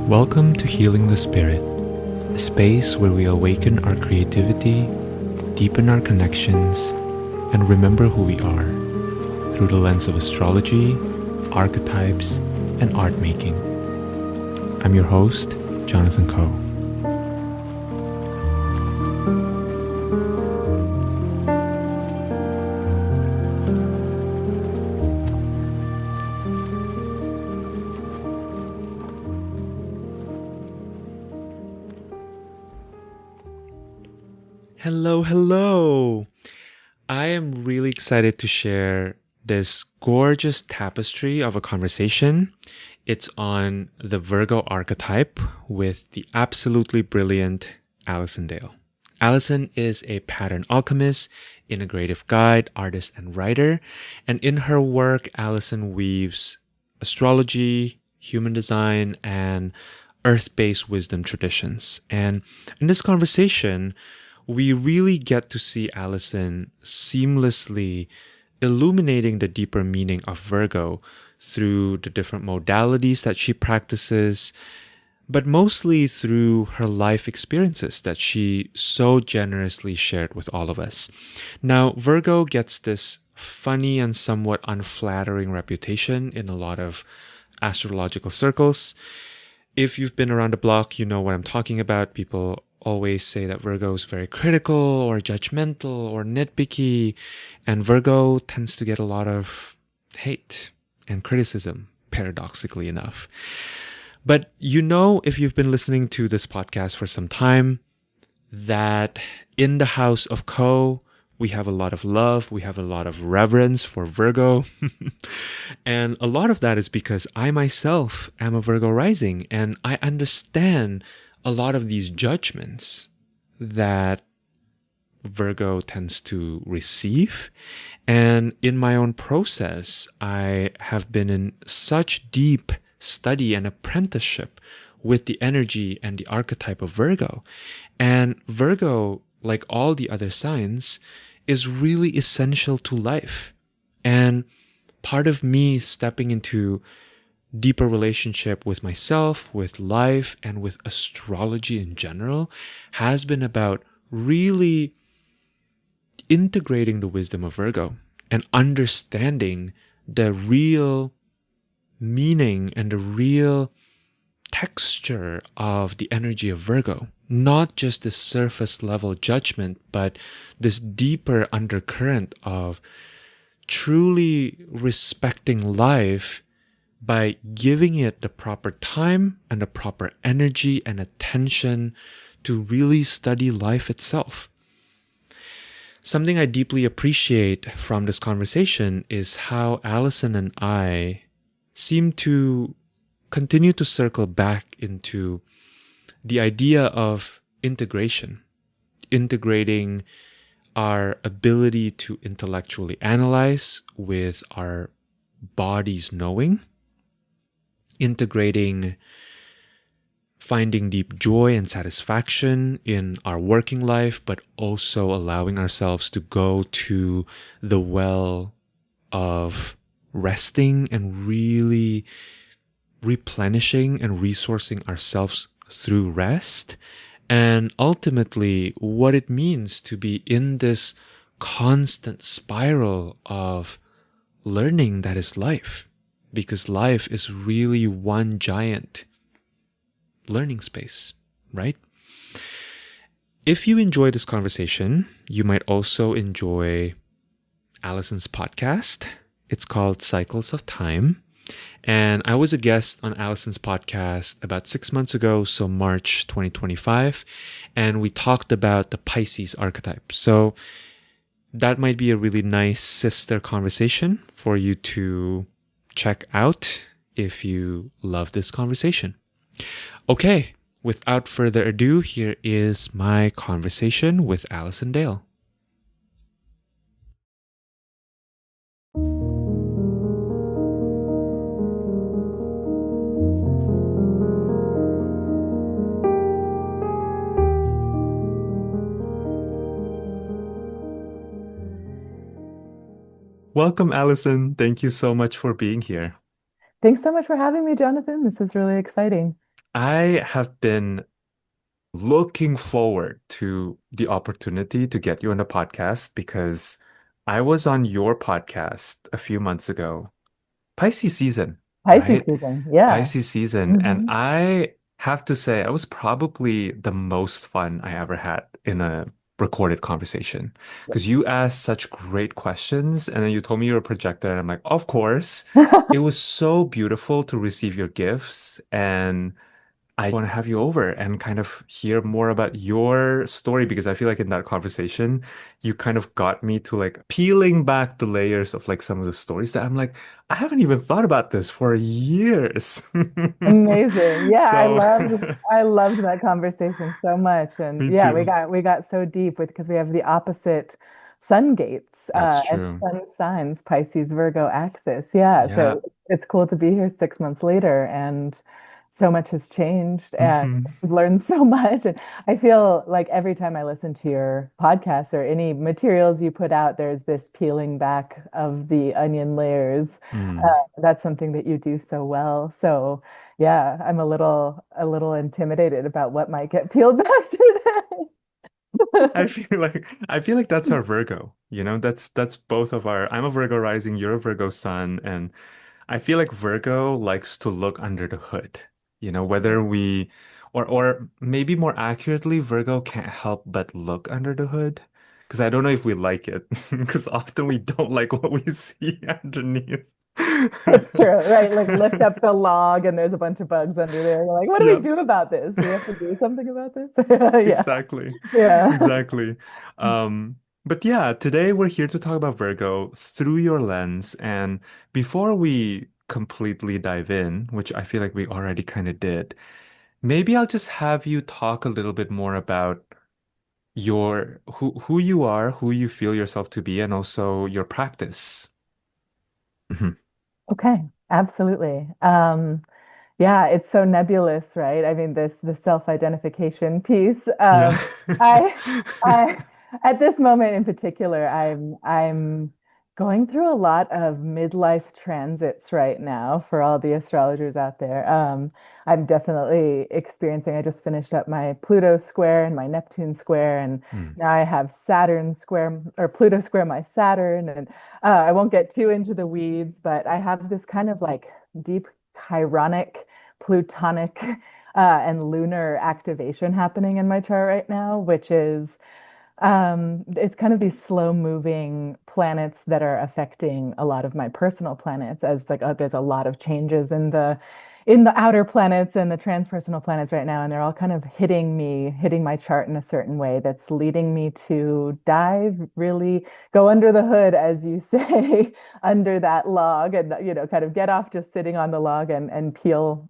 Welcome to Healing the Spirit, a space where we awaken our creativity, deepen our connections, and remember who we are through the lens of astrology, archetypes, and art making. I'm your host, Jonathan Coe. Hello. I am really excited to share this gorgeous tapestry of a conversation. It's on the Virgo archetype with the absolutely brilliant Alison Dale. Alison is a pattern alchemist, integrative guide, artist, and writer. And in her work, Alison weaves astrology, human design, and earth-based wisdom traditions. And in this conversation, we really get to see Alison seamlessly illuminating the deeper meaning of Virgo through the different modalities that she practices, but mostly through her life experiences that she so generously shared with all of us. Now, Virgo gets this funny and somewhat unflattering reputation in a lot of astrological circles. If you've been around the block, you know what I'm talking about. People always say that Virgo is very critical or judgmental or nitpicky, and Virgo tends to get a lot of hate and criticism, paradoxically enough. But you know, if you've been listening to this podcast for some time, that in the house of Coe, we have a lot of love, we have a lot of reverence for Virgo. And a lot of that is because I myself am a Virgo rising, and I understand a lot of these judgments that Virgo tends to receive. And in my own process, I have been in such deep study and apprenticeship with the energy and the archetype of Virgo. And Virgo, like all the other signs, is really essential to life. And part of me stepping into deeper relationship with myself, with life, and with astrology in general has been about really integrating the wisdom of Virgo and understanding the real meaning and the real texture of the energy of Virgo. Not just this surface level judgment, but this deeper undercurrent of truly respecting life by giving it the proper time and the proper energy and attention to really study life itself. Something I deeply appreciate from this conversation is how Alison and I seem to continue to circle back into the idea of integration, integrating our ability to intellectually analyze with our body's knowing, integrating finding deep joy and satisfaction in our working life, but also allowing ourselves to go to the well of resting and really replenishing and resourcing ourselves through rest. And ultimately, what it means to be in this constant spiral of learning that is life. Because life is really one giant learning space, right? If you enjoy this conversation, you might also enjoy Alison's podcast. It's called Cycles of Time. And I was a guest on Alison's podcast about 6 months ago, so March 2025. And we talked about the Pisces archetype. So that might be a really nice sister conversation for you to check out if you love this conversation. Okay, without further ado, here is my conversation with Alison Dale. Welcome, Alison. Thank you so much for being here. Thanks so much for having me, Jonathan. This is really exciting. I have been looking forward to the opportunity to get you on the podcast because I was on your podcast a few months ago, Pisces season, Pisces right? season. Yeah. Pisces season. And Hmm. I have to say, it was probably the most fun I ever had in a recorded conversation because you asked such great questions and then you told me you're a projector. And I'm like, of course. It was so beautiful to receive your gifts. And I want to have you over and kind of hear more about your story because I feel like in that conversation, you kind of got me to like peeling back the layers of like some of the stories that I'm like, I haven't even thought about this for years. Amazing. Yeah, I So loved I loved that conversation so much. And me yeah, too. we got so deep with because we have the opposite sun gates That's and true. sun signs, Pisces, Virgo axis. Yeah, Yeah. so it's cool to be here 6 months later and so much has changed and Mhm. I've learned so much. And I feel like every time I listen to your podcast or any materials you put out, there's this peeling back of the onion layers. Mm. That's something that you do so well. So yeah, I'm a little intimidated about what might get peeled back today. I feel like that's our Virgo. That's both of our I'm a Virgo rising, you're a Virgo sun, and I feel like Virgo likes to look under the hood. Whether we or maybe more accurately, Virgo can't help but look under the hood. Because I don't know if we like it. Because often we don't like what we see underneath. It's true, right? Like lift up the log and there's a bunch of bugs under there. You're like, what do we Yep, do about this? Do we have to do something about this? Yeah. exactly. Yeah. Exactly. But yeah, today we're here to talk about Virgo through your lens. And before we completely dive in, which I feel like we already kind of did, maybe I'll just have you talk a little bit more about your who you are, who you feel yourself to be, and also your practice. Mhm. Okay, absolutely. Yeah, it's so nebulous, right? I mean, this the self-identification piece. Yeah. I, I, at this moment in particular, I'm going through a lot of midlife transits right now for all the astrologers out there. I'm definitely experiencing. I just finished up my Pluto square and my Neptune square, and Mm, now I have Saturn square or Pluto square my Saturn, and I won't get too into the weeds, but I have this kind of like deep chironic plutonic and lunar activation happening in my chart right now, which is it's kind of these slow moving planets that are affecting a lot of my personal planets as like there's a lot of changes in the outer planets and the transpersonal planets right now, and they're all kind of hitting my chart in a certain way that's leading me to dive, really go under the hood, as you say, under that log, and kind of get off just sitting on the log and peel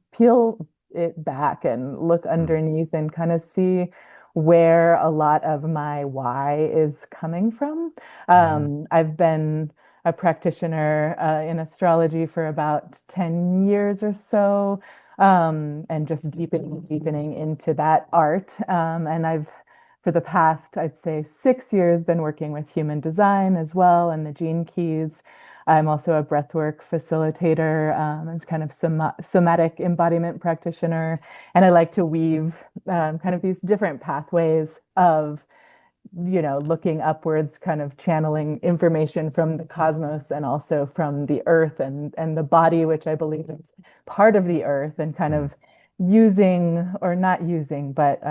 it back and look mm, underneath and kind of see where a lot of my why is coming from. mm, I've been a practitioner in astrology for about 10 years or so, and just deepening into that art. And I've, for the past, I'd say 6 years, been working with human design as well and the gene keys. I'm also a breathwork facilitator and kind of somatic embodiment practitioner. And I like to weave kind of these different pathways of looking upwards, kind of channeling information from the cosmos and also from the earth and the body, which I believe is part of the earth, and kind mm, of using or not using, but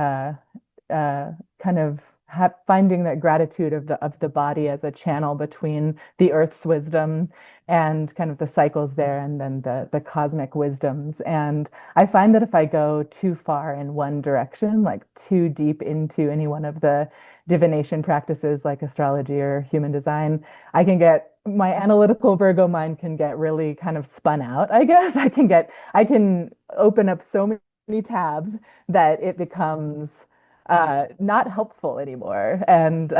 kind of finding that gratitude of the body as a channel between the earth's wisdom and kind of the cycles there and then the cosmic wisdoms. And I find that if I go too far in one direction, like too deep into any one of the divination practices like astrology or human design, I can get my analytical Virgo mind can get really kind of spun out, I guess. I can open up so many tabs that it becomes not helpful anymore. And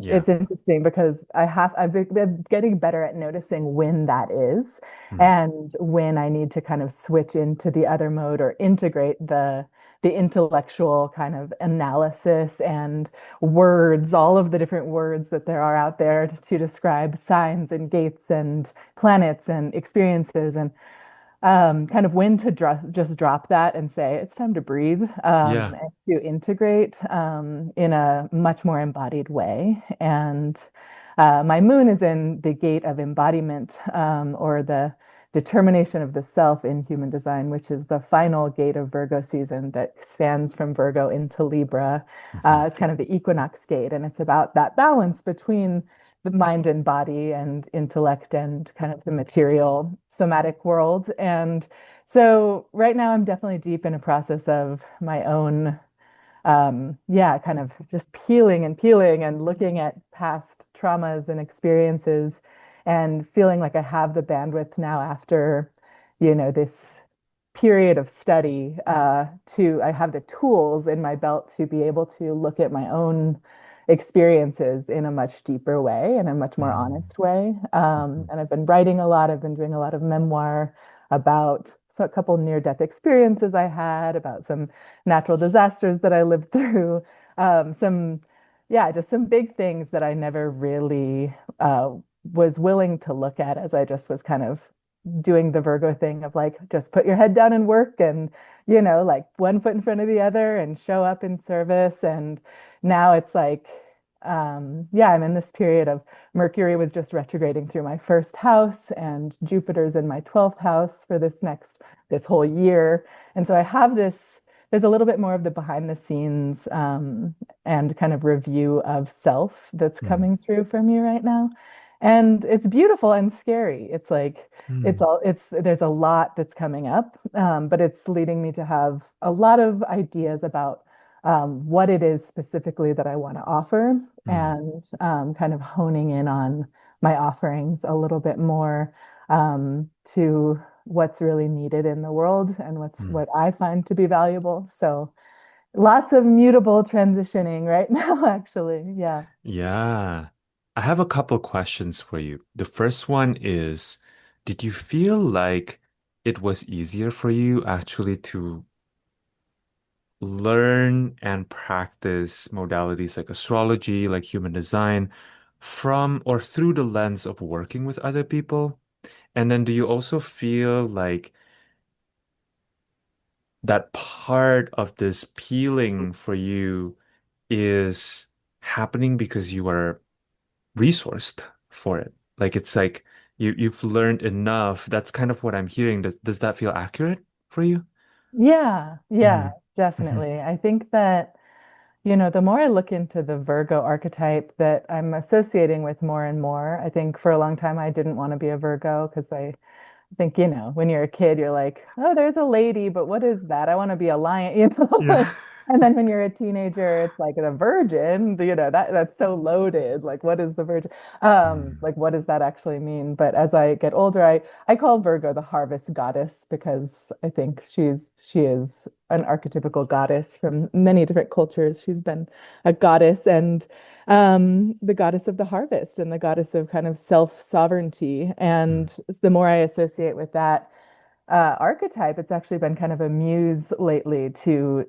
yeah. it's interesting because I've been getting better at noticing when that is Mm, and when I need to kind of switch into the other mode or integrate the intellectual kind of analysis and words, all of the different words that there are out there to describe signs and gates and planets and experiences. And kind of when to just drop that and say it's time to breathe, Yeah. and to integrate in a much more embodied way. And my moon is in the gate of embodiment, or the determination of the self in human design, which is the final gate of Virgo season that spans from Virgo into Libra. Mhm. It's kind of the equinox gate, and it's about that balance between the mind and body and intellect and kind of the material somatic world. And so right now I'm definitely deep in a process of my own, yeah, kind of just peeling and looking at past traumas and experiences and feeling like I have the bandwidth now after, this period of study, I have the tools in my belt to be able to look at my own experiences in a much deeper way and a much more Mm. honest way. Mhm. And I've been writing a lot. I've been doing a lot of memoir about a couple near-death experiences I had, about some natural disasters that I lived through, some, yeah, just some big things that I never really was willing to look at as I just was kind of doing the Virgo thing of like, just put your head down and work and, like one foot in front of the other and show up in service. And now it's like, yeah, I'm in this period of Mercury was just retrograding through my first house and Jupiter's in my 12th house for this whole year. And so I have there's a little bit more of the behind the scenes, and kind of review of self that's Mm. coming through for me right now. And it's beautiful and scary. It's like, Mm. there's a lot that's coming up, but it's leading me to have a lot of ideas about what it is specifically that I want to offer, Mm. and kind of honing in on my offerings a little bit more, to what's really needed in the world and Mm. what I find to be valuable. So lots of mutable transitioning right now, actually. Yeah. Yeah. I have a couple questions for you. The first one is, did you feel like it was easier for you actually to learn and practice modalities like astrology, like human design, from or through the lens of working with other people? And then do you also feel like that part of this peeling for you is happening because you are resourced for it? Like it's like you've learned enough. That's kind of what I'm hearing. Does that feel accurate for you? Yeah, yeah, Hmm. Hmm. definitely. I think that, the more I look into the Virgo archetype that I'm associating with more and more, I think for a long time I didn't want to be a Virgo because I think, when you're a kid, you're like, oh, there's a lady, but what is that? I want to be a lion, Yeah. like, and then when you're a teenager, it's like the virgin, that's so loaded. Like, what is the virgin? Mm. Like, what does that actually mean? But as I get older, I call Virgo the harvest goddess because I think she is an archetypical goddess from many different cultures. She's been a goddess, and the goddess of the harvest and the goddess of kind of self-sovereignty. Mm. And the more I associate with that archetype, it's actually been kind of a muse lately to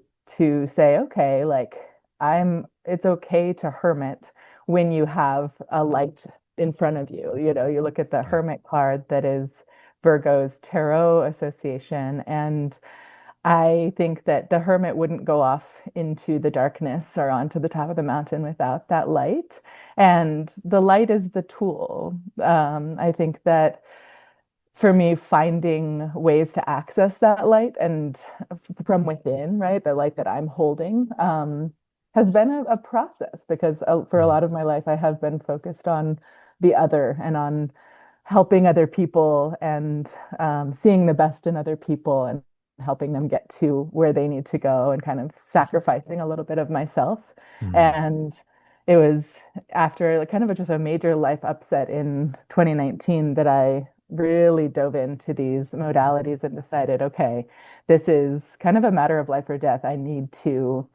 say, okay, like it's okay to hermit when you have a light in front of you. You look at the Yeah. hermit card that is Virgo's tarot association, and I think that the hermit wouldn't go off into the darkness or onto the top of the mountain without that light. And the light is the tool. I think that for me, finding ways to access that light and from within, right, the light that I'm holding, has been a process because for a Mm. lot of my life, I have been focused on the other and on helping other people and seeing the best in other people and helping them get to where they need to go and kind of sacrificing a little bit of myself. Mm. And it was after kind of just a major life upset in 2019 that I really dove into these modalities and decided, okay, this is kind of a matter of life or death. I need to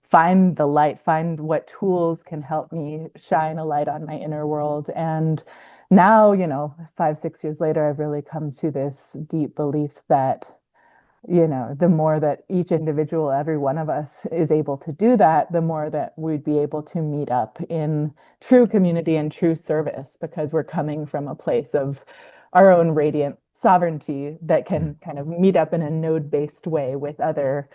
find the light, find what tools can help me shine a light on my inner world. And now, 5, 6 years later, I've really come to this deep belief that, the more that each individual, every one of us is able to do that, the more that we'd be able to meet up in true community and true service because we're coming from a place of our own radiance sovereignty that Mm. can kind of meet up in a node-based way with other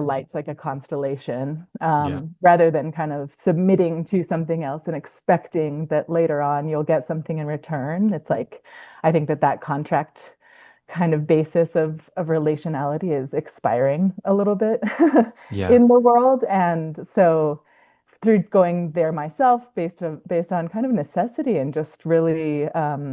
lights like a constellation, Yeah. rather than kind of submitting to something else and expecting that later on you'll get something in return. It's like I think that that contract kind of basis of relationality is expiring a little bit Yeah. in the world. And so through going there myself based on kind of necessity and just really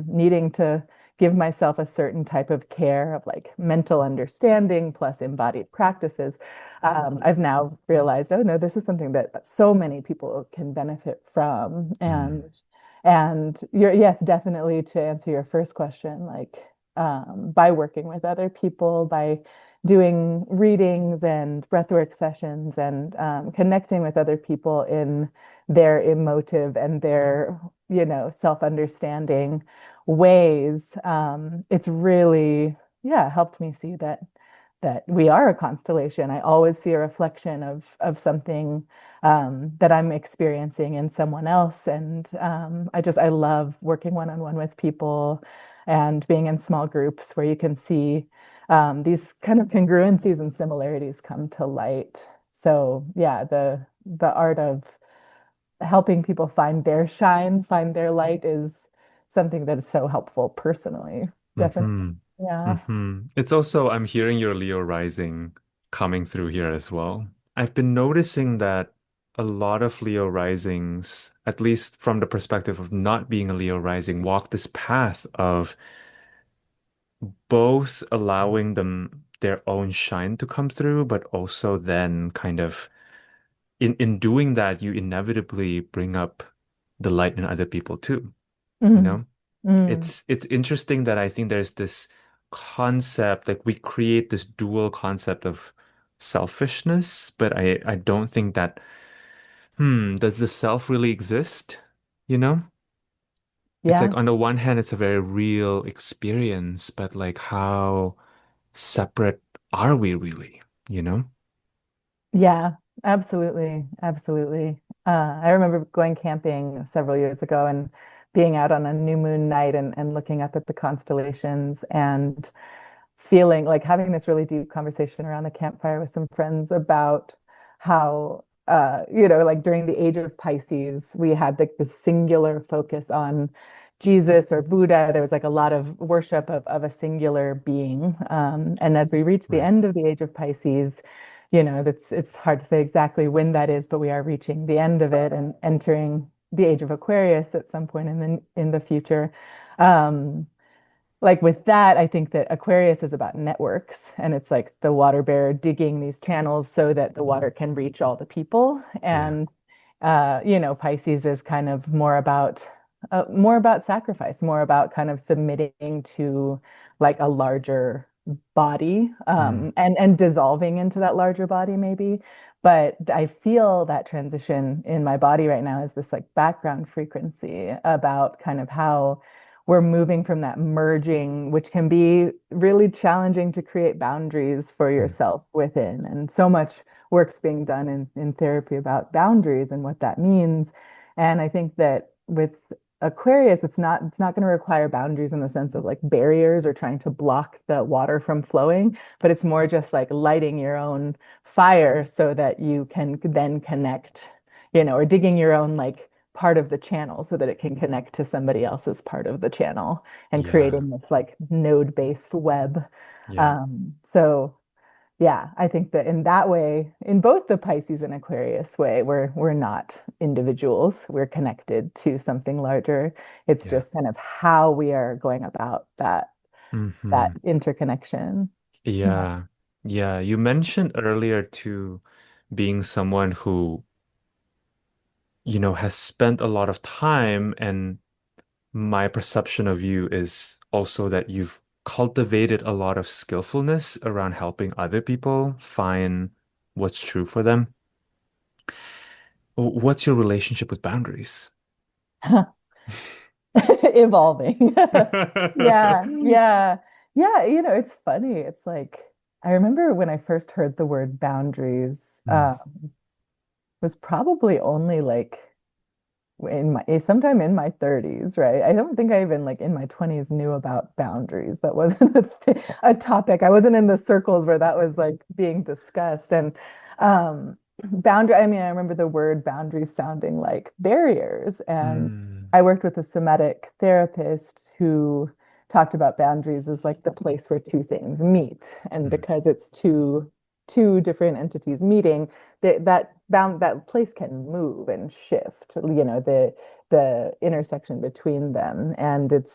needing to give myself a certain type of care of like mental understanding plus embodied practices, I've now realized, oh no, this is something that so many people can benefit from. Mm. And you're, yes, definitely to answer your first question, like by working with other people, by doing readings and breathwork sessions and connecting with other people in their emotive and their, self-understanding ways. It's really, yeah, helped me see that we are a constellation. I always see a reflection of something that I'm experiencing in someone else. And I love working one-on-one with people and being in small groups where you can see these kind of congruencies and similarities come to light. So yeah, the art of helping people find their shine, find their light is something that is so helpful personally. Definitely. Mm-hmm. Yeah. Mm-hmm. It's also, I'm hearing your Leo rising coming through here as well. I've been noticing that a lot of Leo risings, at least from the perspective of not being a Leo rising, walk this path of both allowing them their own shine to come through, but also then kind of in doing that, you inevitably bring up the light in other people too, you Mm, know? mm, It's interesting that I think there's this concept, like we create this dual concept of selfishness, but I don't think that, does the self really exist? You know? It's like yeah. on the one hand, it's a very real experience, but like how separate are we really? You know? Yeah, absolutely. Absolutely. I remember going camping several years ago and being out on a new moon night and looking up at the constellations and feeling like having this really deep conversation around the campfire with some friends about how, like during the age of Pisces, we had like this singular focus on Jesus or Buddha. There was like a lot of worship of a singular being. And as we reach the Right. end of the age of Pisces, it's hard to say exactly when that is, but we are reaching the end of it and entering the age of Aquarius at some point in the future. Um, like with that, I think that Aquarius is about networks and it's like the water bearer digging these channels so that the water can reach all the people. Yeah. And Pisces is kind of more about sacrifice, more about kind of submitting to like a larger body, Mm, and dissolving into that larger body maybe. But I feel that transition in my body right now is this like background frequency about kind of how we're moving from that merging, which can be really challenging to create boundaries for mm, yourself within. And so much work's being done in therapy about boundaries and what that means. And I think that with Aquarius, it's not going to require boundaries in the sense of like barriers or trying to block the water from flowing, but it's more just like lighting your own fire so that you can then connect, or digging your own like part of the channel so that it can connect to somebody else's part of the channel and yeah. creating this like node-based web. Yeah. So yeah, I think that in that way, in both the Pisces and Aquarius way, we're not individuals. We're connected to something larger. It's Yeah. just kind of how we are going about that Hmm. interconnection. Yeah. Yeah. Yeah. You mentioned earlier too being someone who, has spent a lot of time, and my perception of you is also that you've cultivated a lot of skillfulness around helping other people find what's true for them. What's your relationship with boundaries? Evolving. Yeah, yeah. Yeah, it's funny. It's like I remember when I first heard the word boundaries, Mm, was probably only like in my sometime in my 30s, right? I don't think I even like in my 20s knew about boundaries. That wasn't a topic. I wasn't in the circles where that was like being discussed. And boundary, I mean, I remember the word boundaries sounding like barriers. And Mm, I worked with a somatic therapist who talked about boundaries as like the place where two things meet. And mm, because it's two different entities meeting, that place can move and shift, the intersection between them. And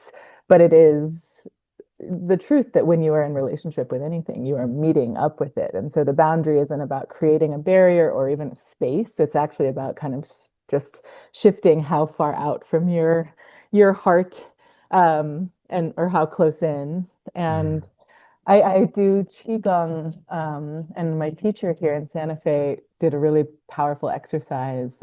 but it is the truth that when you are in relationship with anything, you are meeting up with it. And so the boundary isn't about creating a barrier or even a space. It's actually about kind of just shifting how far out from your heart, and or how close in. And mm, I do Qigong, and my teacher here in Santa Fe did a really powerful exercise,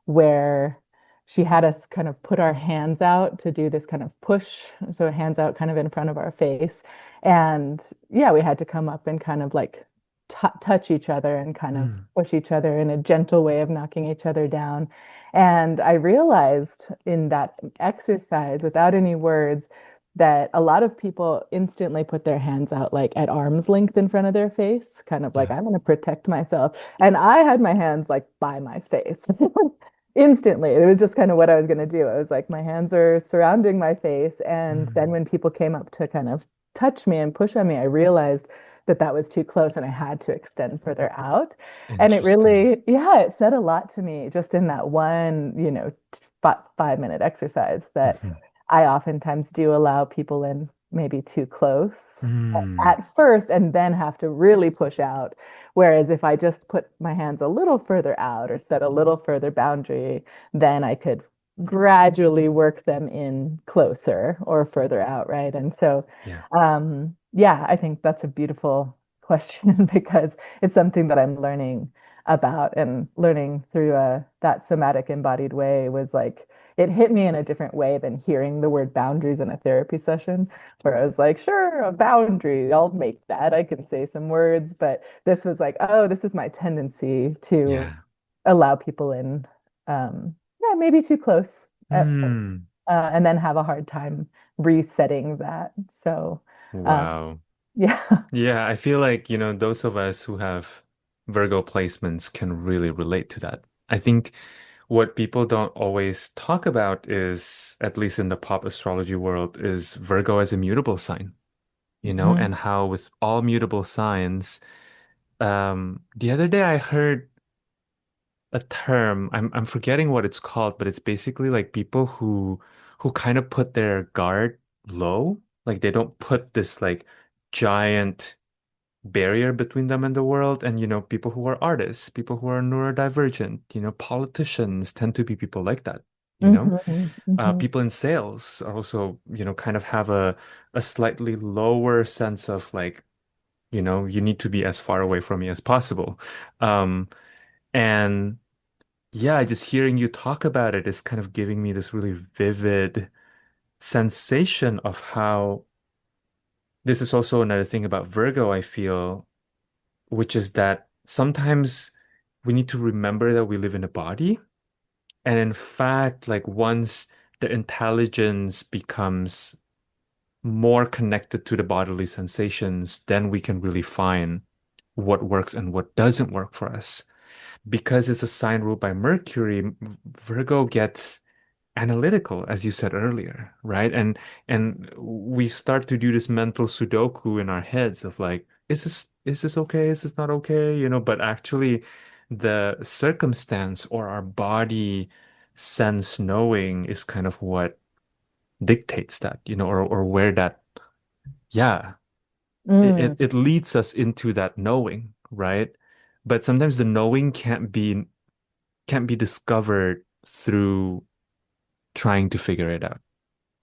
where she had us kind of put our hands out to do this kind of push. So hands out kind of in front of our face. And yeah, we had to come up and kind of like touch each other and kind of mm. push each other in a gentle way of knocking each other down. And I realized in that exercise, without any words, that a lot of people instantly put their hands out like at arm's length in front of their face, kind of like, Yeah. I'm going to protect myself. And I had my hands like by my face instantly. It was just kind of what I was going to do. I was like, my hands are surrounding my face. And then Mm. when people came up to kind of touch me and push on me, I realized that that was too close and I had to extend further out. And it Interesting. really, yeah, it said a lot to me just in that one, 5 minute exercise that Mhm. I oftentimes do allow people in maybe too close Mm. at first and then have to really push out. Whereas if I just put my hands a little further out or set a little further boundary, then I could gradually work them in closer or further out, right? And so, Yeah. yeah, I think that's a beautiful question because it's something that I'm learning about and learning through that somatic embodied way was like, it hit me in a different way than hearing the word boundaries in a therapy session, where I was like, sure, a boundary, I'll make that. I can say some words. But this was like, oh, this is my tendency to Yeah. allow people in, yeah, maybe too close, Mm. and then have a hard time resetting that. So, Wow. yeah. Yeah, I feel like, those of us who have Virgo placements can really relate to that. I think what people don't always talk about is, at least in the pop astrology world, is Virgo as a mutable sign, Mhm. and how with all mutable signs, the other day I heard a term, I'm forgetting what it's called, but it's basically like people who kind of put their guard low, like they don't put this like giant barrier between them and the world. And, people who are artists, people who are neurodivergent, politicians tend to be people like that, Mhm. Mhm. people in sales are also, kind of have a slightly lower sense of like, you need to be as far away from me as possible. And yeah, just hearing you talk about it is kind of giving me this really vivid sensation of how this is also another thing about Virgo, I feel, which is that sometimes we need to remember that we live in a body. And in fact, like once the intelligence becomes more connected to the bodily sensations, then we can really find what works and what doesn't work for us. Because it's a sign ruled by Mercury, Virgo gets analytical, as you said earlier, right? And we start to do this mental Sudoku in our heads of like, is this okay? Is this not okay? But actually the circumstance or our body sense knowing is kind of what dictates that, or where that, yeah, it, Mm. it, it leads us into that knowing, right? But sometimes the knowing can't be discovered through trying to figure it out.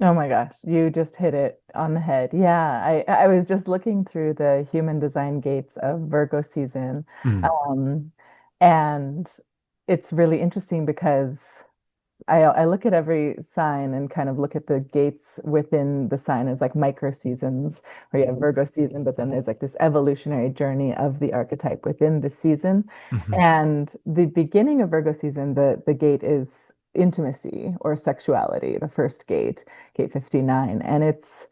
Oh my gosh, you just hit it on the head. Yeah, I was just looking through the human design gates of Virgo season. Mm, Um, and it's really interesting because I look at every sign and kind of look at the gates within the sign as like micro seasons, where you have Virgo season, but then there's like this evolutionary journey of the archetype within the season. mhm, And the beginning of Virgo season, the gate intimacy or sexuality, the first gate, gate 59. And it's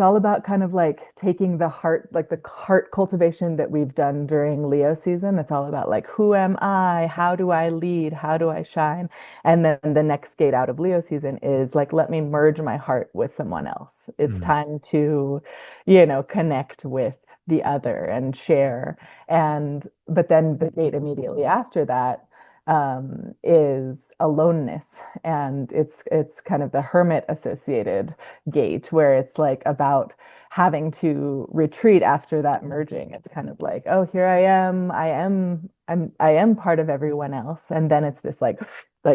all about kind of like taking the heart, like the heart cultivation that we've done during Leo season. It's all about like, who am I? How do I lead? How do I shine? And then the next gate out of Leo season is like, let me merge my heart with someone else. It's Mm, time to, connect with the other and share. But then the gate immediately after that is aloneness, and it's kind of the hermit associated gate where it's like about having to retreat after that merging. It's kind of like, oh, here I am part of everyone else. And then it's this like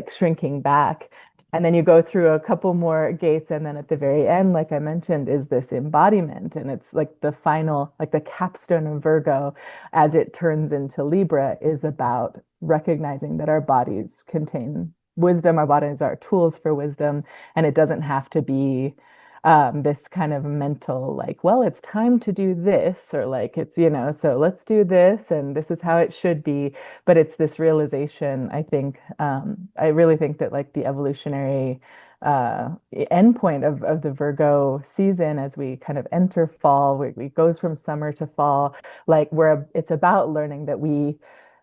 shrinking back. And then you go through a couple more gates, and then at the very end, like I mentioned, is this embodiment. And it's like the final, like the capstone of Virgo as it turns into Libra is about recognizing that our bodies contain wisdom, our bodies are tools for wisdom, and it doesn't have to be this kind of mental, like, well, it's time to do this, or like, so let's do this, and this is how it should be. But it's this realization, I really think that like the evolutionary endpoint of the Virgo season as we kind of enter fall, we goes from summer to fall, like where it's about learning that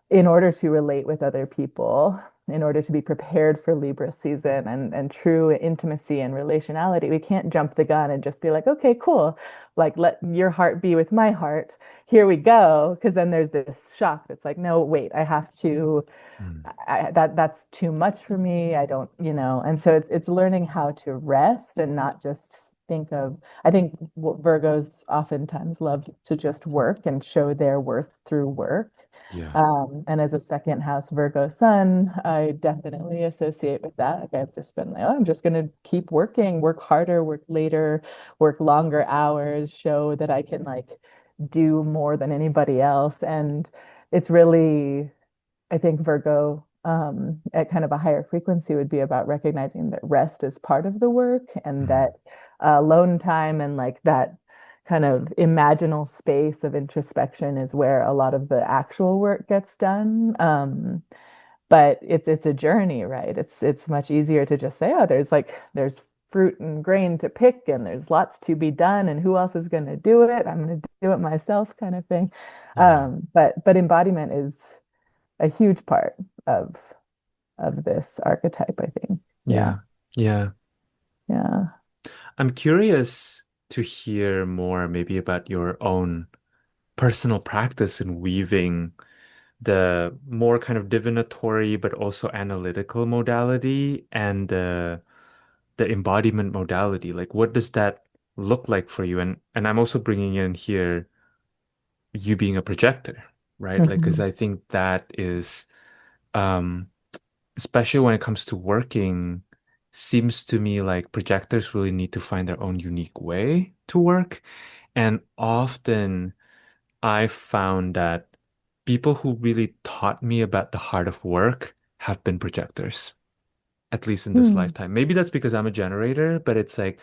in order to relate with other people, in order to be prepared for Libra season and true intimacy and relationality, we can't jump the gun and just be like, okay, cool. Like, let your heart be with my heart. Here we go. Because then there's this shock that's like, no, wait, I have to, mm, that's too much for me. I don't, and so it's learning how to rest and not just I think Virgos oftentimes love to just work and show their worth through work. yeah. And as a second house Virgo sun, I definitely associate with that. Like I've just been like, oh, I'm just going to keep working, work harder, work later, work longer hours, show that I can like do more than anybody else. And it's really, I think Virgo at kind of a higher frequency would be about recognizing that rest is part of the work, and Mm, that alone time and like that kind of imaginal space of introspection is where a lot of the actual work gets done. But it's a journey, right? It's much easier to just say, oh, there's fruit and grain to pick, and there's lots to be done, and who else is going to do it? I'm going to do it myself, kind of thing. yeah. But embodiment is a huge part of this archetype, I think. Yeah. Yeah. Yeah. Yeah. I'm curious to hear more maybe about your own personal practice in weaving the more kind of divinatory but also analytical modality and the embodiment modality. Like what does that look like for you? And I'm also bringing in here you being a projector, right? Like because Mhm. I think that is um especially when it comes to working, seems to me like projectors really need to find their own unique way to work. And often I've found that people who really taught me about the heart of work have been projectors, at least in this Hmm. lifetime. Maybe that's because I'm a generator, but it's like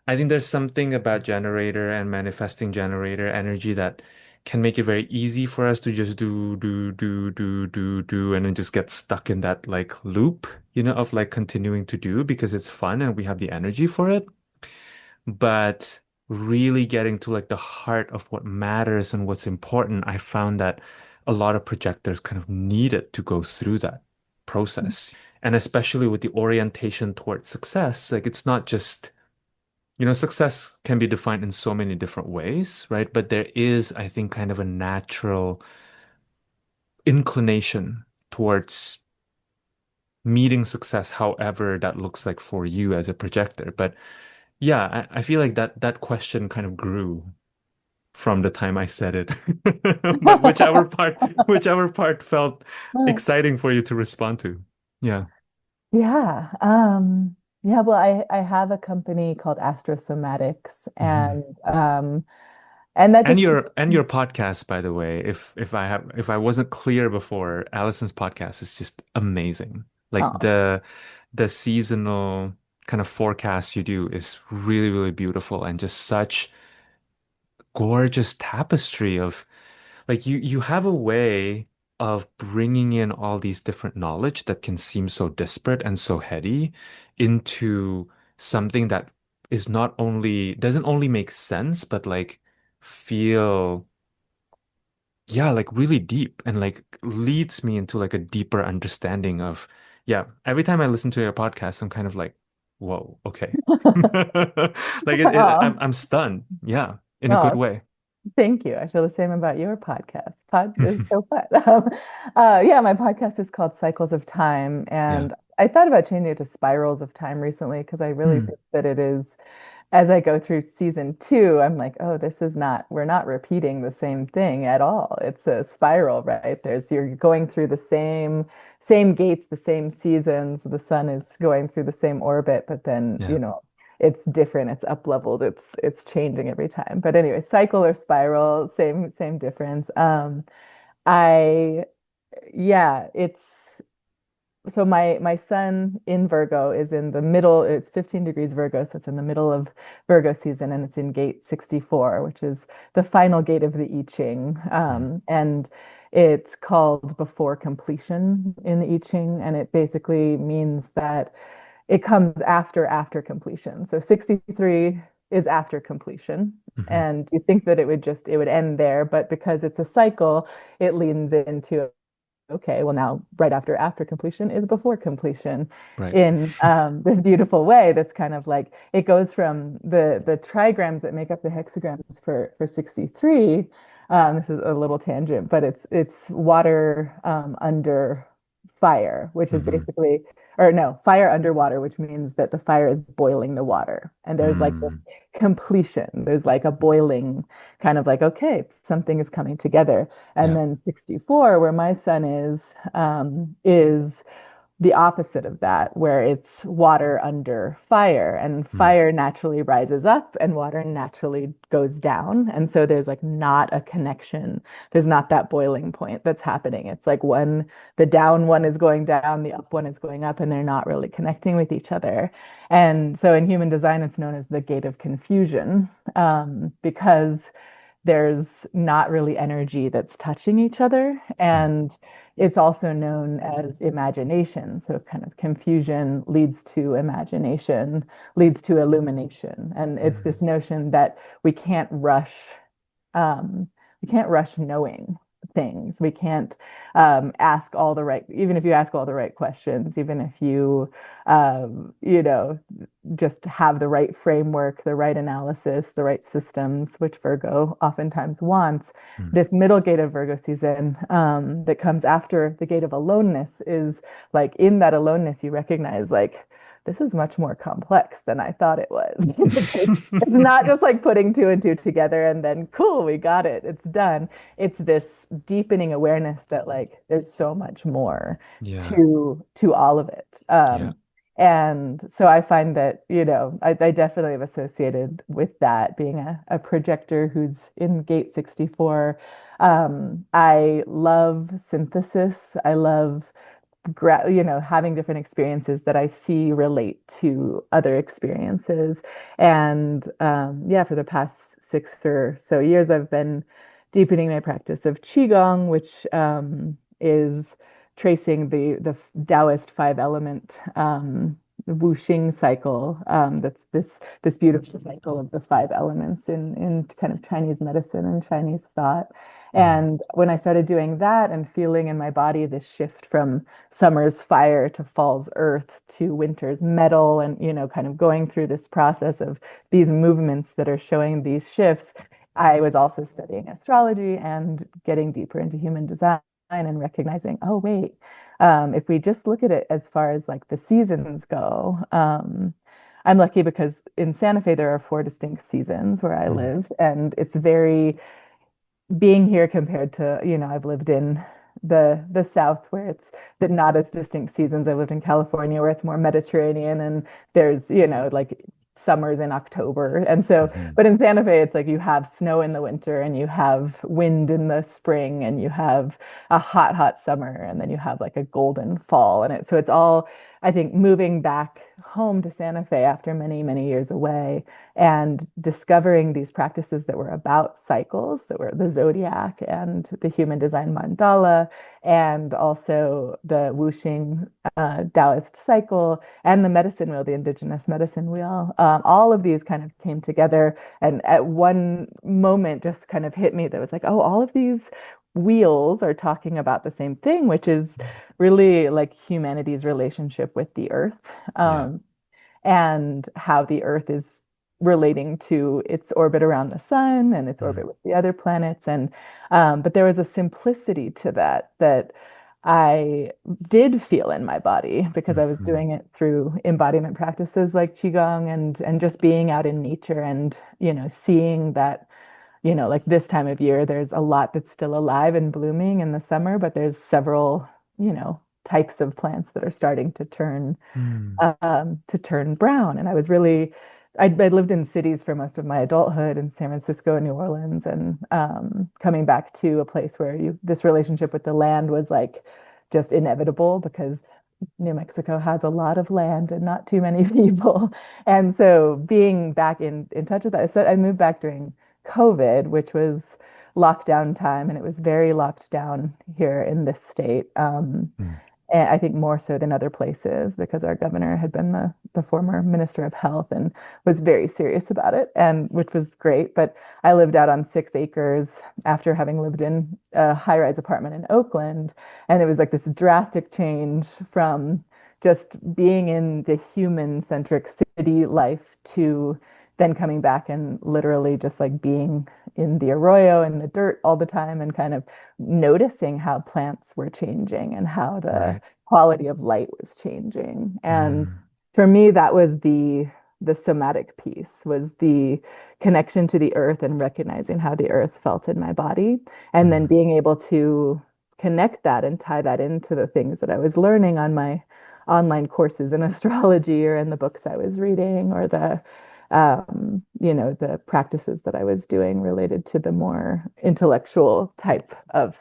I think there's something about generator and manifesting generator energy that can make it very easy for us to just do, and then just get stuck in that like loop, of like continuing to do because it's fun and we have the energy for it. But really getting to like the heart of what matters and what's important, I found that a lot of projectors kind of needed to go through that process. And especially with the orientation towards success, like it's not just success can be defined in so many different ways, right? But there is, I think, kind of a natural inclination towards meeting success, however that looks like for you as a projector. But yeah, I feel like that question kind of grew from the time I said it. But whichever part felt exciting for you to respond to. Yeah. Yeah. Yeah, well, I have a company called Somatics, Mhm. and that And just your podcast, by the way, if I wasn't clear before, Allison's podcast is just amazing. Like oh, the seasonal kind of forecast you do is really, really beautiful and just such gorgeous tapestry of like you have a way. of bringing in all these different knowledge that can seem so disparate and so heady into something that is not only doesn't only make sense, but like feel, yeah, like really deep and like leads me into like a deeper understanding of, yeah, every time I listen to your podcast, I'm kind of like, whoa, okay. Like Oh, I'm stunned. Yeah, in a good oh, way. thank you. I feel the same about your podcast. Pod is so fun. Yeah, my podcast is called Cycles of Time, Yeah. and I thought about changing it to Spirals of Time recently because I really Hmm. think that it is, as I go through season two, I'm like, oh, this is not, we're not repeating the same thing at all. It's a spiral, right? You're going through the same gates, the same seasons. The sun is going through the same orbit, but then, Yeah. it's different, it's up leveled, it's changing every time. But anyway, cycle or spiral, same difference. I yeah, it's so my sun in Virgo is in the middle, it's 15 degrees Virgo, so it's in the middle of Virgo season and it's in gate 64, which is the final gate of the I Ching. Hmm. And it's called before completion in the I Ching, and it basically means that it comes after completion. So 63 is after completion. Hmm. And you think that it would end there, but because it's a cycle, it leans into, okay, well now right after completion is before completion Right. in this beautiful way that's kind of like it goes from the trigrams that make up the hexagrams for 63. This is a little tangent, but it's water under fire, which is Hmm. basically, or no, fire underwater, which means that the fire is boiling the water. And there's like this Mm. completion. There's like a boiling kind of like, okay, something is coming together. And Yeah. then 64, where my sun is the opposite of that, where it's water under fire, and Mm. fire naturally rises up and water naturally goes down. And so there's like not a connection. There's not that boiling point that's happening. It's like when the down one is going down, the up one is going up, and they're not really connecting with each other. And so in human design, it's known as the gate of confusion, because there's not really energy that's touching each other. Mm. And it's also known as imagination. So, kind of confusion leads to imagination, leads to illumination. And it's Mm. this notion that um, we can't rush knowing things. We can't ask all the right, even if you ask all the right questions, even if you, you know, just have the right framework, the right analysis, the right systems, which Virgo oftentimes wants. Mm. This middle gate of Virgo season, that comes after the gate of aloneness, is like in that aloneness, you recognize like, this is much more complex than I thought it was. It's not just like putting two and two together and then cool, we got it, it's done. It's this deepening awareness that like there's so much more Yeah. to all of it. Yeah. And so I find that, I definitely have associated with that being a projector who's in gate 64. I love synthesis. I love having different experiences that I see relate to other experiences. And yeah, for the past 6 or so years, I've been deepening my practice of Qigong, which is tracing the Taoist five element wuxing cycle. That's this beautiful cycle of the five elements in kind of Chinese medicine and Chinese thought. Mm. And when I started doing that and feeling in my body this shift from summer's fire to fall's earth to winter's metal, and kind of going through this process of these movements that are showing these shifts, I was also studying astrology and getting deeper into human design and recognizing, oh, wait, if we just look at it as far as like the seasons go, I'm lucky because in Santa Fe there are four distinct seasons where I Mm. live, and it's very being here compared to, I've lived in the South where it's not as distinct seasons. I lived in California where it's more Mediterranean and there's, like summers in October. And so, Mhm. but in Santa Fe, it's like you have snow in the winter and you have wind in the spring and you have a hot summer and then you have like a golden fall. And so it's all, I think moving back home to Santa Fe after many, many years away and discovering these practices that were about cycles, that were the zodiac and the human design mandala, and also the Wuxing Taoist cycle and the medicine wheel, the indigenous medicine wheel. All of these kind of came together. And at one moment, just kind of hit me that was like, oh, all of these wheels are talking about the same thing, which is really like humanity's relationship with the earth, Yeah. um, and how the earth is relating to its orbit around the sun and its Mm. orbit with the other planets. And but there was a simplicity to that that I did feel in my body because I was Mhm. doing it through embodiment practices like qigong and just being out in nature and seeing that like this time of year, there's a lot that's still alive and blooming in the summer, but there's several, types of plants that are starting Mm. to turn brown. And I was really, I'd lived in cities for most of my adulthood in San Francisco and New Orleans, and coming back to a place where this relationship with the land was like just inevitable because New Mexico has a lot of land and not too many people. And so being back in touch with that, so I moved back during COVID, which was lockdown time, and it was very locked down here in this state. Mm. And I think more so than other places because our governor had been the former minister of health and was very serious about it, and which was great. But I lived out on 6 acres after having lived in a high-rise apartment in Oakland, and it was like this drastic change from just being in the human-centric city life to then coming back and literally just like being in the arroyo and the dirt all the time and kind of noticing how plants were changing and how the Right. quality of light was changing. And Mm. for me, that was the somatic piece, was the connection to the earth and recognizing how the earth felt in my body, and then Mm. being able to connect that and tie that into the things that I was learning on my online courses in astrology or in the books I was reading or the practices that I was doing related to the more intellectual type of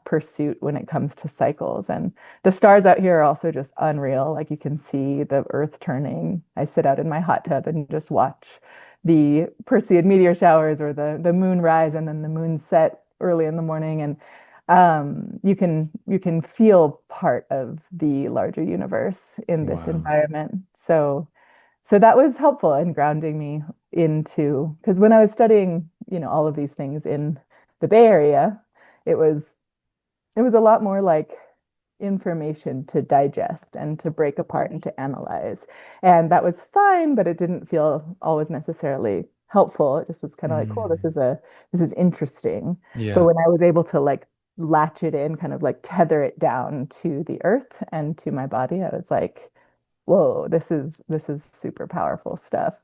pursuit when it comes to cycles. And the stars out here are also just unreal. Like you can see the earth turning. I sit out in my hot tub and just watch the Perseid meteor showers or the moon rise and then the moon set early in the morning. And you can feel part of the larger universe in this Wow. environment. So that was helpful in grounding me into, because when I was studying, all of these things in the Bay Area, it was it was a lot more like information to digest and to break apart and to analyze. And that was fine, but it didn't feel always necessarily helpful. It just was kind of like, cool, Mm. this is interesting. But Yeah. when I was able to like latch it in, kind of like tether it down to the earth and to my body, I was like, whoa, this is super powerful stuff.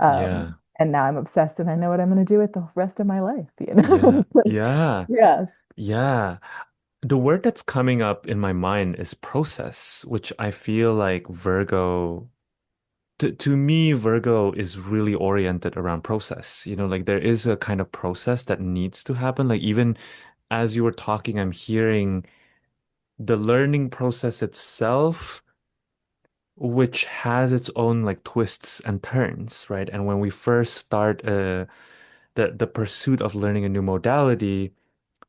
Yeah. And now I'm obsessed and I know what I'm going to do with the rest of my life, Yeah. Like, Yeah. yeah. Yeah. The word that's coming up in my mind is process, which I feel like Virgo, to me, Virgo is really oriented around process. Like there is a kind of process that needs to happen. Like even as you were talking, I'm hearing the learning process itself, which has its own like twists and turns, right? And when we first start the pursuit of learning a new modality,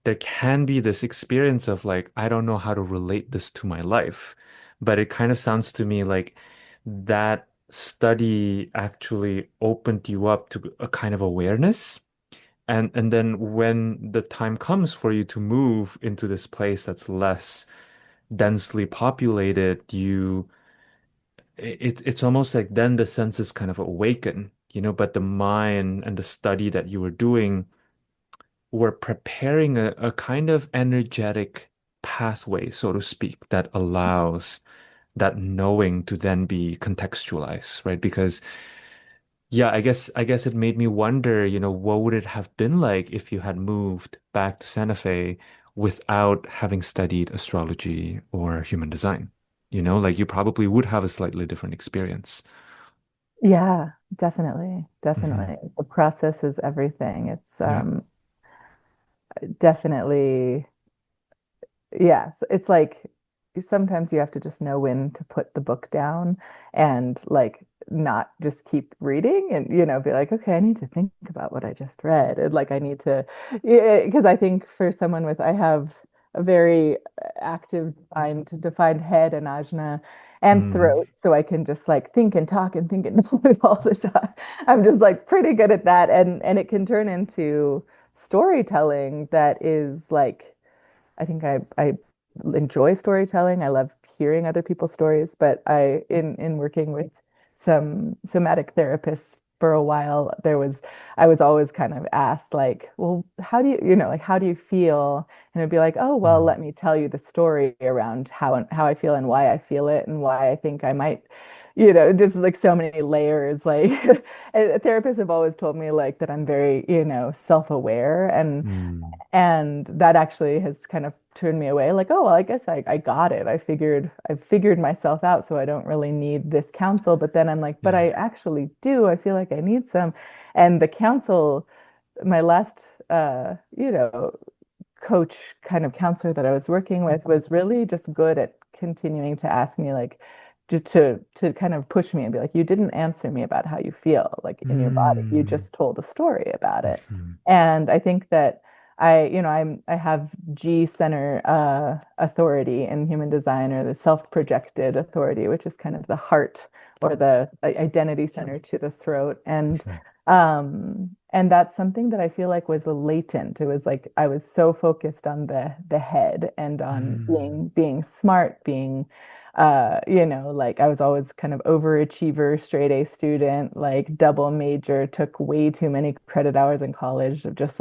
there can be this experience of like, I don't know how to relate this to my life. But it kind of sounds to me like that study actually opened you up to a kind of awareness. And then when the time comes for you to move into this place that's less densely populated, it's almost like then the senses kind of awaken, but the mind and the study that you were doing were preparing a kind of energetic pathway, so to speak, that allows that knowing to then be contextualized, right? Because yeah, I guess it made me wonder, what would it have been like if you had moved back to Santa Fe without having studied astrology or human design? Like you probably would have a slightly different experience. Yeah, definitely. Hmm. Definitely. The process is everything. It's Yeah. definitely, yeah, it's like sometimes you have to just know when to put the book down and like not just keep reading and be like, okay, I need to think about what I just read. And like I need to, because I think for someone with I have a very active defined head and ajna and Mm, throat, so I can just like think and talk and think and move all the time. I'm just like pretty good at that, and it can turn into storytelling that is like I think I enjoy storytelling. I love hearing other people's stories, but in working with some somatic therapists for a while, I was always kind of asked like, well, how do like how do you feel? And it'd be like, oh, well, mm, let me tell you the story around how I feel and why I feel it and why I think I might, just like so many layers. Like and therapists have always told me like that I'm very, self-aware mm, and that actually has kind of turned me away. Like, oh, well, I guess I got it. I figured myself out, so I don't really need this counsel. But then I'm like, but yeah. I actually do. I feel like I need some. And the counsel, my last, coach kind of counselor that I was working with was really just good at continuing to ask me like to kind of push me and be like, you didn't answer me about how you feel like in your body. You Mm, just told a story about it. mhm, And I think that I have G center authority in human design or the self-projected authority, which is kind of the heart or the identity center to the throat. mhm, And that's something that I feel like was latent. It was like I was so focused on the head and on mm, being smart, being like I was always kind of overachiever, straight A student, like double major, took way too many credit hours in college of just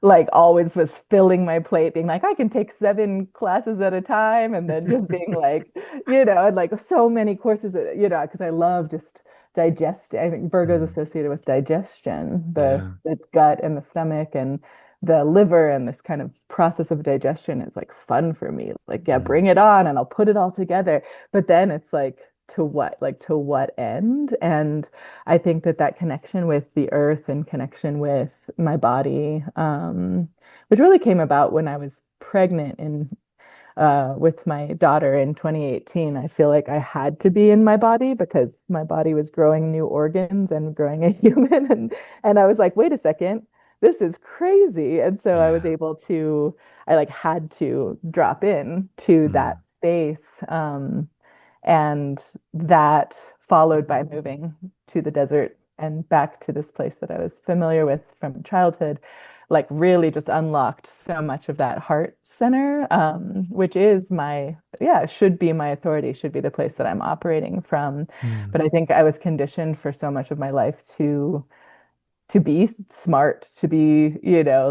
like always was filling my plate, being like, I can take 7 classes at a time, and then just being like, and like so many courses, because I love just digest. I think Virgo is mm. associated with digestion, Yeah. the gut and the stomach and the liver and this kind of process of digestion is like fun for me. Like, yeah, Mm, bring it on and I'll put it all together. But then it's like, to what? Like, to what end? And I think that that connection with the earth and connection with my body, which really came about when I was pregnant in with my daughter in 2018. I feel like I had to be in my body because my body was growing new organs and growing a human. And I was like, wait a second, this is crazy. And so I was yeah. able to, I like had to drop in to that Mm, space. And that followed by moving to the desert and back to this place that I was familiar with from childhood, like really just unlocked so much of that heart center, which is yeah, should be my authority, should be the place that I'm operating from. mm, But I think I was conditioned for so much of my life to be smart, to be,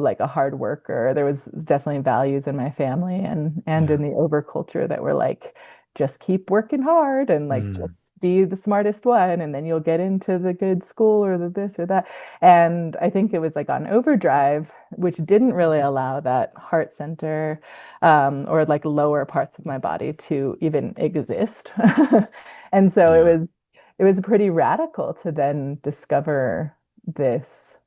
like a hard worker. There was definitely values in my family and yeah. in the over culture that were like, just keep working hard and like just Mm, be the smartest one, and then you'll get into the good school or the this or that. And I think it was like on overdrive, which didn't really allow that heart center or like lower parts of my body to even exist. And so yeah. it was pretty radical to then discover this.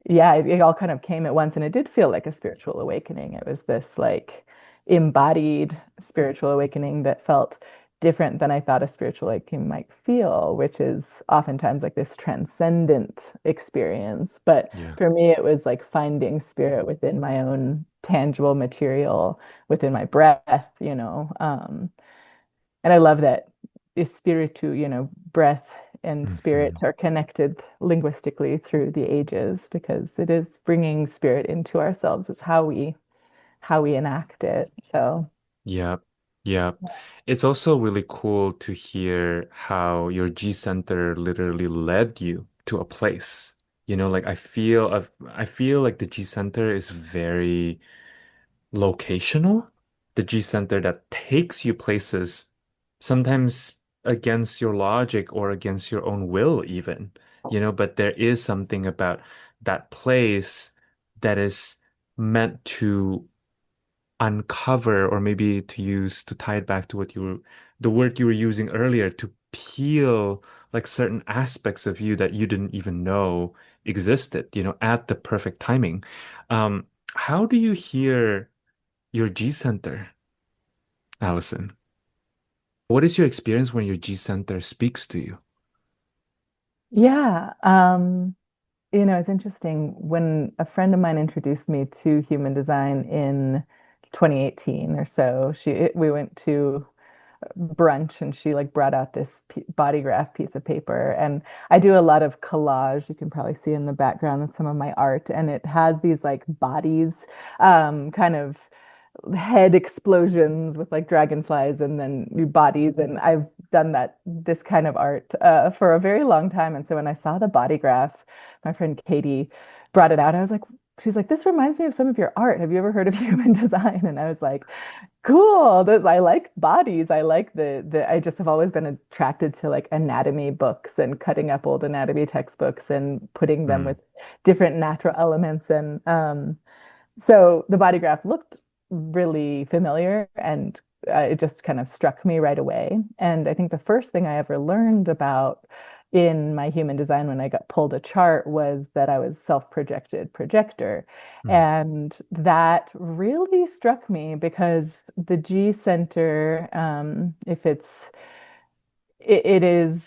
Yeah, it all kind of came at once, and it did feel like a spiritual awakening. It was this like embodied spiritual awakening that felt different than I thought a spiritual awakening might feel, which is oftentimes like this transcendent experience. But Yeah. for me, it was like finding spirit within my own tangible material, within my breath, and I love that spiritu, breath and spirit Mhm. are connected linguistically through the ages because it is bringing spirit into ourselves is how we enact it. So, Yeah. Yeah. It's also really cool to hear how your G center literally led you to a place. Like I feel like the G center is very locational. The G center that takes you places, sometimes against your logic or against your own will, even, but there is something about that place that is meant to uncover, or maybe to tie it back to the word you were using earlier, to peel like certain aspects of you that you didn't even know existed, at the perfect timing. How do you hear your G center? Allison. What is your experience when your G center speaks to you? Yeah. It's interesting. When a friend of mine introduced me to human design in 2018 or so, we went to brunch and she like brought out this body graph piece of paper. And I do a lot of collage. You can probably see in the background with some of my art, and it has these like bodies, kind of head explosions with like dragonflies and then new bodies. And I've done this kind of art for a very long time. And so when I saw the body graph, my friend Katie brought it out. I was like, she's like, this reminds me of some of your art. Have you ever heard of human design? And I was like, cool. I like bodies. I like I just have always been attracted to like anatomy books and cutting up old anatomy textbooks and putting them Mm, with different natural elements. And so the body graph looked really familiar, and it just kind of struck me right away. And I think the first thing I ever learned about in my human design when I got pulled a chart was that I was self-projected projector. mm, And that really struck me because the G center, if it is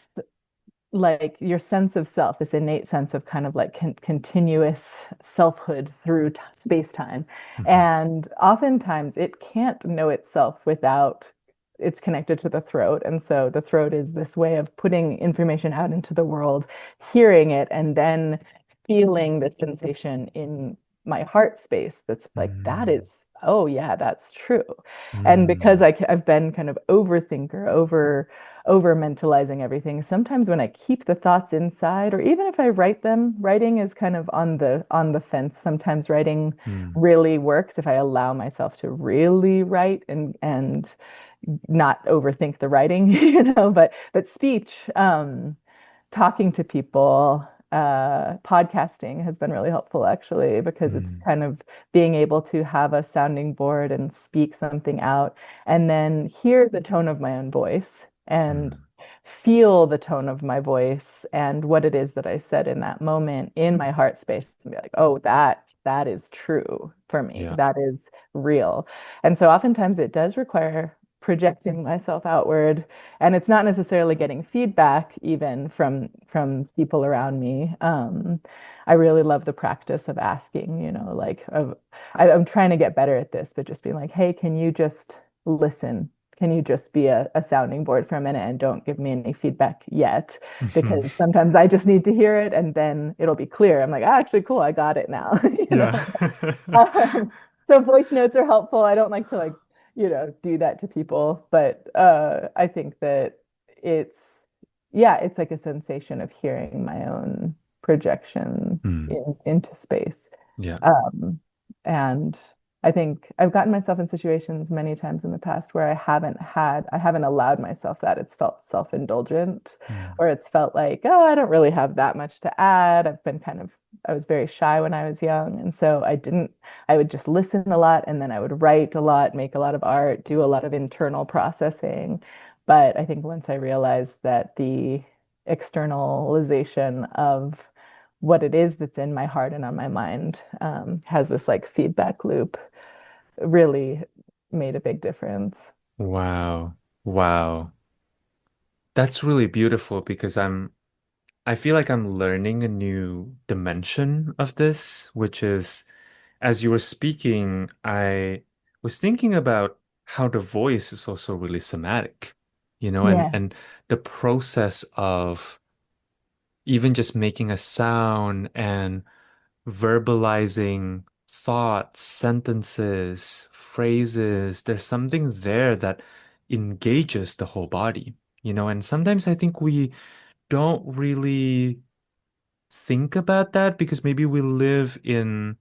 like your sense of self, this innate sense of kind of like continuous selfhood through space-time. mhm, And oftentimes it can't know itself without it's connected to the throat. And so the throat is this way of putting information out into the world, hearing it, and then feeling the sensation in my heart space that's like, that mm, is, oh yeah, that's true. And because mm, I've been kind of overthinker, over mentalizing everything. Sometimes when I keep the thoughts inside, or even if I write them, writing is kind of on the fence. Sometimes writing mm, really works if I allow myself to really write and not overthink the writing, but speech, talking to people, podcasting has been really helpful actually, because it's mm, kind of being able to have a sounding board and speak something out and then hear the tone of my own voice and mm. feel the tone of my voice and what it is that I said in that moment in my heart space and be like, oh, that is true for me. Yeah. That is real. And so oftentimes it does require projecting myself outward, and it's not necessarily getting feedback even from people around me. I really love the practice of asking, I'm trying to get better at this, but just being like, hey, can you just listen? Can you just be a sounding board for a minute and don't give me any feedback yet? Mhm. Because sometimes I just need to hear it and then it'll be clear. I'm like, actually, cool, I got it now. Yeah. Um, so voice notes are helpful. I don't like to do that to people, but I think that it's yeah, it's like a sensation of hearing my own projection Mm, into space. yeah. Um, and I think I've gotten myself in situations many times in the past where I haven't allowed myself that. It's felt self-indulgent, Mm, or it's felt like, oh, I don't really have that much to add. I was very shy when I was young. And so I would just listen a lot and then I would write a lot, make a lot of art, do a lot of internal processing. But I think once I realized that the externalization of what it is that's in my heart and on my mind has this like feedback loop really made a big difference. wow. Wow. That's really beautiful because I feel like I'm learning a new dimension of this, which is as you were speaking, I was thinking about how the voice is also really somatic, and Yeah. the process of even just making a sound and verbalizing thoughts, sentences, phrases, there's something there that engages the whole body, and sometimes I think we don't really think about that because maybe we live in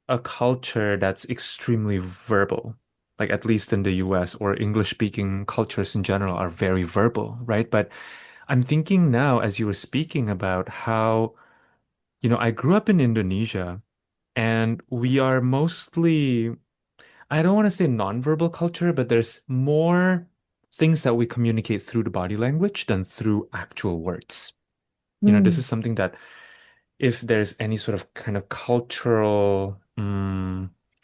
a culture that's extremely verbal. Like at least in the US or English speaking cultures in general are very verbal, right? But I'm thinking now as you were speaking about how, I grew up in Indonesia and we are mostly, I don't want to say nonverbal culture, but there's more things that we communicate through the body language than through actual words. This Mm. is something that if there's any sort of kind of cultural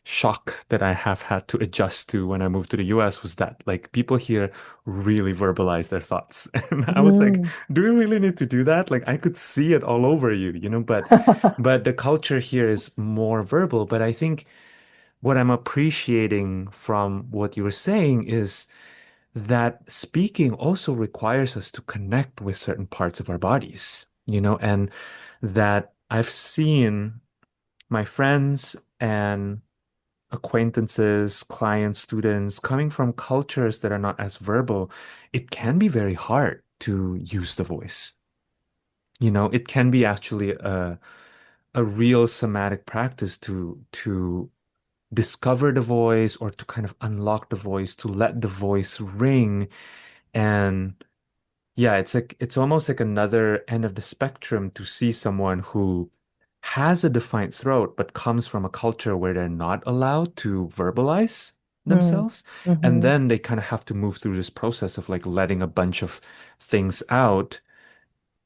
shock that I have had to adjust to when I moved to the US was that like people here really verbalize their thoughts. And I was like, Mm. do we really need to do that? Like I could see it all over you, you know, but the culture here is more verbal. But I think what I'm appreciating from what you were saying is that speaking also requires us to connect with certain parts of our bodies, you know, and that I've seen my friends and acquaintances, clients, students coming from cultures that are not as verbal, it can be very hard to use the voice. You know, it can be actually a real somatic practice to discover the voice or to kind of unlock the voice, to let the voice ring. And yeah, it's like it's almost like another end of the spectrum to see someone who has a defined throat but comes from a culture where they're not allowed to verbalize Mm. themselves. And Hmm. then they kind of have to move through this process of like letting a bunch of things out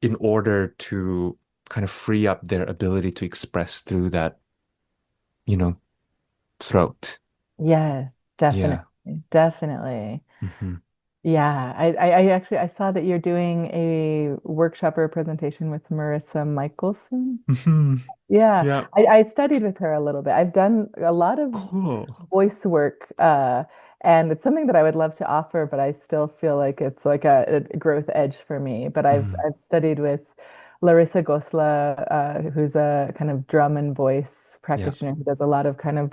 in order to kind of free up their ability to express through that, you know, throat. Yes, Yeah. definitely. Definitely. Hmm. Yeah, I actually I saw that you're doing a workshop or a presentation with Marissa Michelson. Hmm. Yeah, Yeah. I studied with her a little bit. I've done a lot of Cool. voice work, and it's something that I would love to offer, but I still feel like it's like a growth edge for me. But Mm. I've studied with Larissa Gosla, who's a kind of drum and voice Yeah. practitioner who does a lot of kind of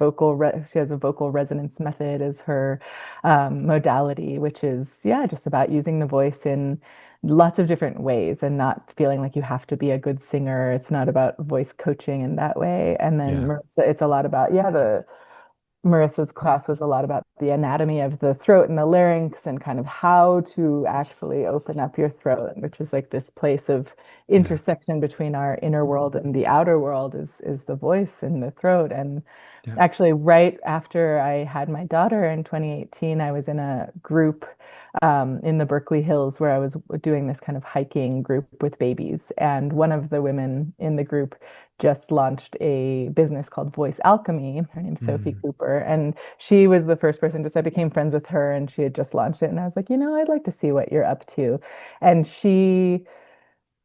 she has a vocal resonance method as her modality, which is, yeah, just about using the voice in lots of different ways and not feeling like you have to be a good singer. It's not about voice coaching in that way. And then Yeah. Marissa, it's a lot about, yeah, the Marissa's class was a lot about the anatomy of the throat and the larynx and kind of how to actually open up your throat, which is like this place of Yeah. intersection between our inner world and the outer world is the voice and the throat. And Yeah. actually, right after I had my daughter in 2018, I was in a group in the Berkeley Hills where I was doing this kind of hiking group with babies. And one of the women in the group just launched a business called Voice Alchemy. Her name's Sophie Mm. Cooper. And she was the first person, just I became friends with her and she had just launched it. And I was like, I'd like to see what you're up to. And she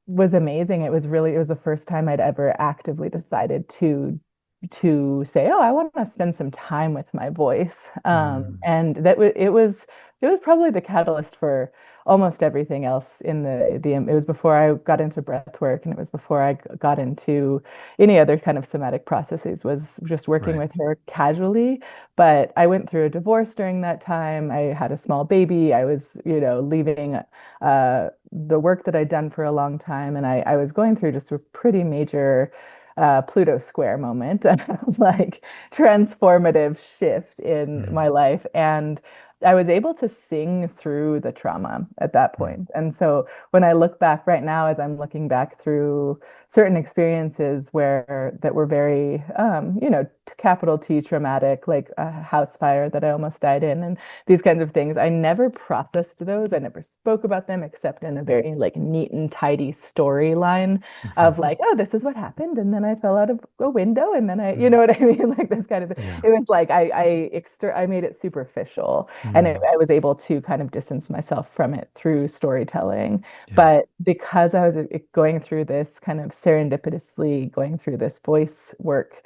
was amazing. It was the first time I'd ever actively decided to say, "Oh, I want to spend some time with my voice." Mm. And it was probably the catalyst for almost everything else in the it was before I got into breath work and it was before I got into any other kind of somatic processes was just working Right. with her casually. But I went through a divorce during that time. I had a small baby. I was, leaving the work that I'd done for a long time, and I was going through just a pretty major Pluto square moment, like transformative shift in Mm. my life. And I was able to sing through the trauma at that Mm. point. And so when I look back right now, as I'm looking back through certain experiences where that were very, capital T traumatic, like a house fire that I almost died in, and these kinds of things. I never processed those. I never spoke about them except in a very like neat and tidy storyline Mhm. of like, oh, this is what happened, and then I fell out of a window, and then you Mm. know what I mean, like this kind of thing. Yeah. It was like I made it superficial, and Mm. I was able to kind of distance myself from it through storytelling. Yeah. But because I was going through this kind of serendipitously going through this voice work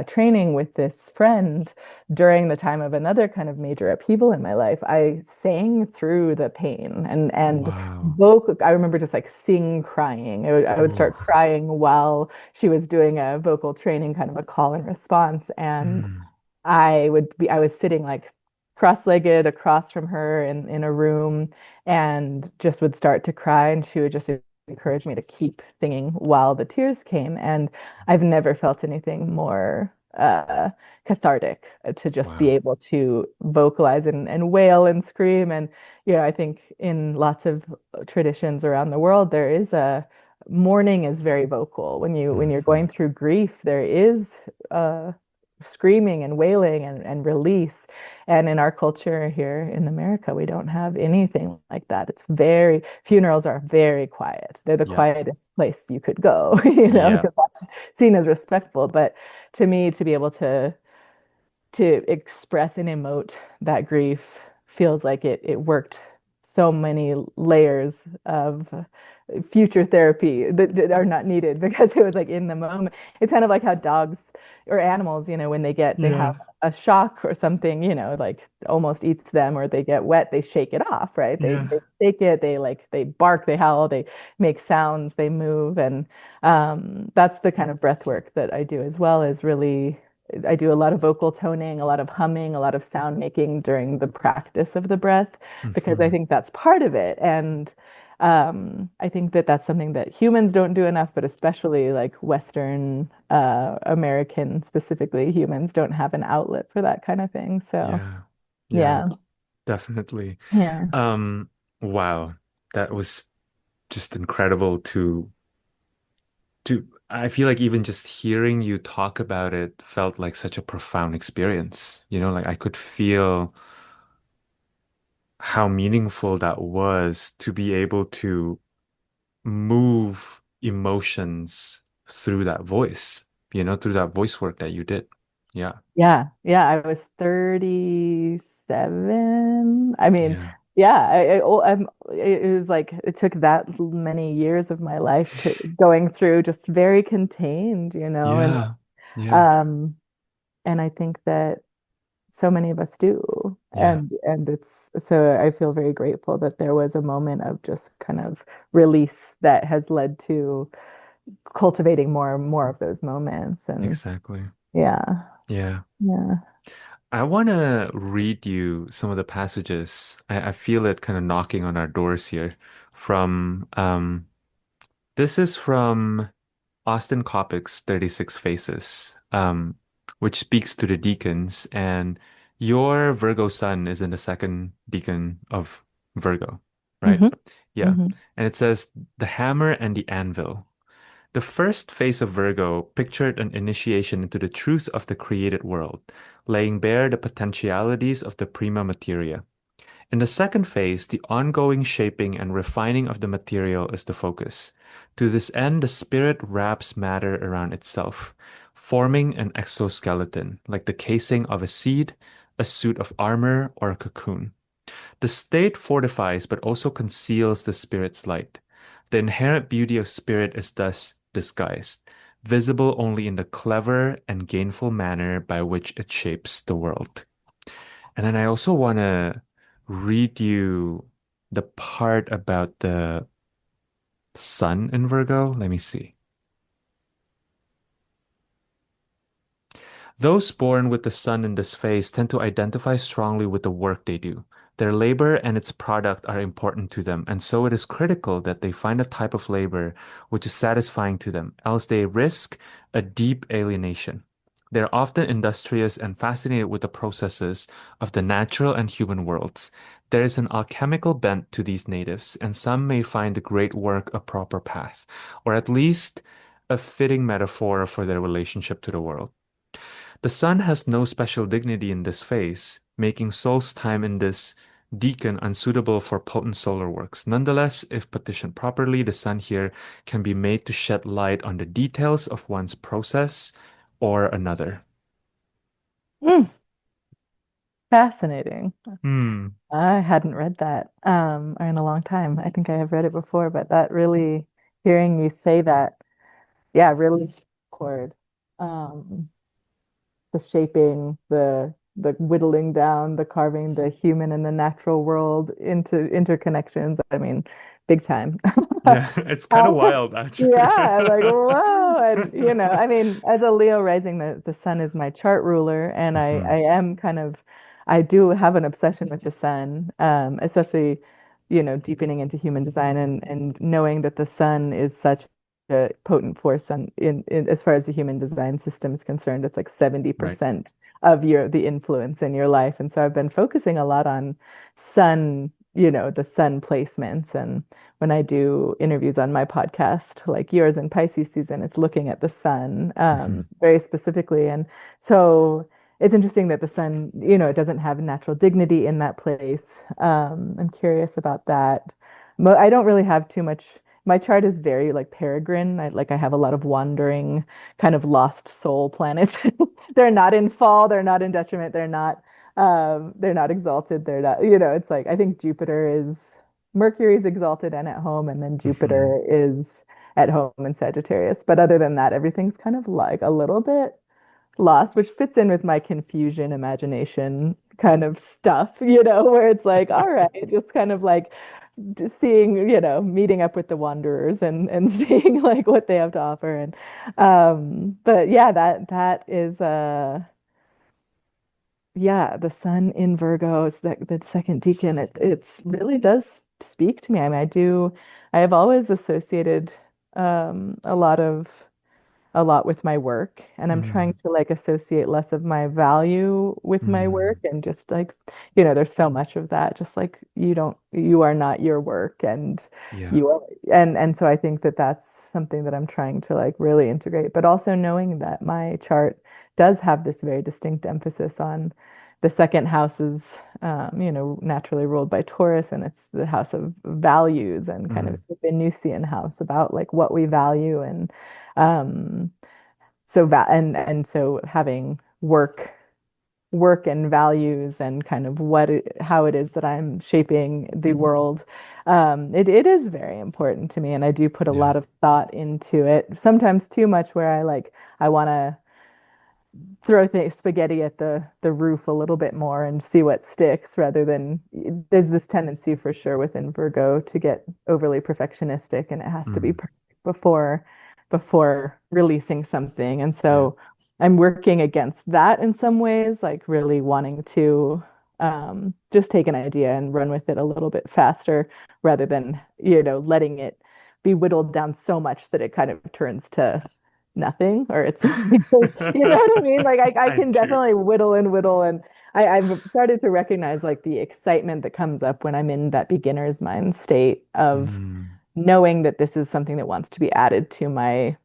training with this friend during the time of another kind of major upheaval in my life, I sang through the pain and Wow. vocal. I remember just like sing crying. I would Ooh. start crying while she was doing a vocal training, kind of a call and response, and Mm. I was sitting like cross-legged across from her in a room and just would start to cry and she would just encourage me to keep singing while the tears came. And I've never felt anything more cathartic to just be Wow. able to vocalize and wail and scream. And I think in lots of traditions around the world, there is a mourning is very vocal. When you're Hmm. going through grief, there is uh screaming and wailing and release. And in our culture here in America, we don't have anything like that. Funerals are very quiet. They're the Yeah. quietest place you could go, Yeah. because that's seen as respectful. But to me, to be able to to express and emote that grief feels like it worked so many layers of future therapy that are not needed because it was like in the moment. It's kind of like how dogs or animals, when they have Yeah. a shock or something, like almost eats them or they get wet, they shake it off, right? Yeah. They shake it, they bark, they howl, they make sounds, they move, and that's the kind of breath work that I do as well. Is really I do a lot of vocal toning, a lot of humming, a lot of sound making during the practice of the breath because I Hmm. think that's part of it. And I think that that's something that humans don't do enough, but especially like Western American, specifically humans, don't have an outlet for that kind of thing. So, Yeah. Yeah, yeah, definitely. yeah, Um, wow. That was just incredible to I feel like even just hearing you talk about it felt like such a profound experience. Like I could feel how meaningful that was to be able to move emotions through that voice, through that voice work that you did. Yeah. yeah, yeah. I was 37. I mean, Yeah. yeah, it was like it took that many years of my life to going through just very contained, and Yeah. Yeah. um, and I think that so many of us do. Yeah. And it's so I feel very grateful that there was a moment of just kind of release that has led to cultivating more and more of those moments. And Exactly. yeah, Yeah. yeah. I want to read you some of the passages. I feel it kind of knocking on our doors here from this is from Austin Coppock's 36 Faces, which speaks to the deacons, and your Virgo sun is in the second deacon of Virgo, right? Hmm. Yeah. Hmm. And it says the hammer and the anvil. The first phase of Virgo pictured an initiation into the truth of the created world, laying bare the potentialities of the prima materia. In the second phase, the ongoing shaping and refining of the material is the focus. To this end, the spirit wraps matter around itself, forming an exoskeleton, like the casing of a seed, a suit of armor, or a cocoon. The state fortifies but also conceals the spirit's light. The inherent beauty of spirit is thus disguised, visible only in the clever and gainful manner by which it shapes the world. And then I also want to read you the part about the sun in Virgo. Let me see. Those born with the sun in this phase tend to identify strongly with the work they do. Their labor and its product are important to them, and so it is critical that they find a type of labor which is satisfying to them, else they risk a deep alienation. They are often industrious and fascinated with the processes of the natural and human worlds. There is an alchemical bent to these natives, and some may find the great work a proper path, or at least a fitting metaphor for their relationship to the world. The sun has no special dignity in this phase, making soul's time in this deacon unsuitable for potent solar works. Nonetheless, if petitioned properly, the sun here can be made to shed light on the details of one's process or another. Mm, fascinating. Hmm. I hadn't read that in a long time. I think I have read it before, but that really, hearing you say that, yeah, really chord. Um, the shaping, the whittling down, the carving the human and the natural world into interconnections. I mean, big time. Yeah, it's kind of Um, wild, actually. yeah, like whoa. And I mean, as a Leo rising, the sun is my chart ruler, and I Mhm. am kind of I do have an obsession with the sun, especially, deepening into human design and knowing that the sun is such a potent force in as far as the human design system is concerned. It's like Right. 70% of the influence in your life. And so I've been focusing a lot on sun, the sun placements. And when I do interviews on my podcast, like yours in Pisces season, it's looking at the sun Mhm. very specifically. And so it's interesting that the sun, it doesn't have natural dignity in that place. I'm curious about that. I don't really have too much. my chart is very like peregrine. I have a lot of wandering kind of lost soul planets. They're not in fall, they're not in detriment, they're not exalted, they're not, it's like I think Mercury's exalted and at home, and then Hmm. Jupiter is at home in Sagittarius. But other than that, everything's kind of like a little bit lost, which fits in with my confusion, imagination kind of stuff, where it's like, all right, just kind of like seeing, meeting up with the wanderers and seeing like what they have to offer. And but yeah, that is yeah, the sun in Virgo is the second deacon. It's really does speak to me. I mean, I have always associated a lot with my work, and I'm trying Mm. to like associate less of my value with my work, Mm. and just like, there's so much of that, just like you are not your work, and Yeah. you are, and so I think that that's something that I'm trying to like really integrate, but also knowing that my chart does have this very distinct emphasis on the second house is naturally ruled by Taurus, and it's the house of values and kind of Mm. the Venusian house about like what we value. And um, and so having work and values and kind of how it is that I'm shaping the world, it is very important to me, and I do put a Yeah. lot of thought into it. Sometimes too much, where I want to throw spaghetti at the roof a little bit more and see what sticks, rather than there's this tendency for sure within Virgo to get overly perfectionistic, and it has to be Mm. perfect before releasing something. And Yeah. so I'm working against that in some ways, like really wanting to just take an idea and run with it a little bit faster, rather than, letting it be whittled down so much that it kind of turns to nothing, or it's you know what I mean? Like I I can do. definitely whittle and whittle, and I've started to recognize like the excitement that comes up when I'm in that beginner's mind state of Mm. knowing that this is something that wants to be added to my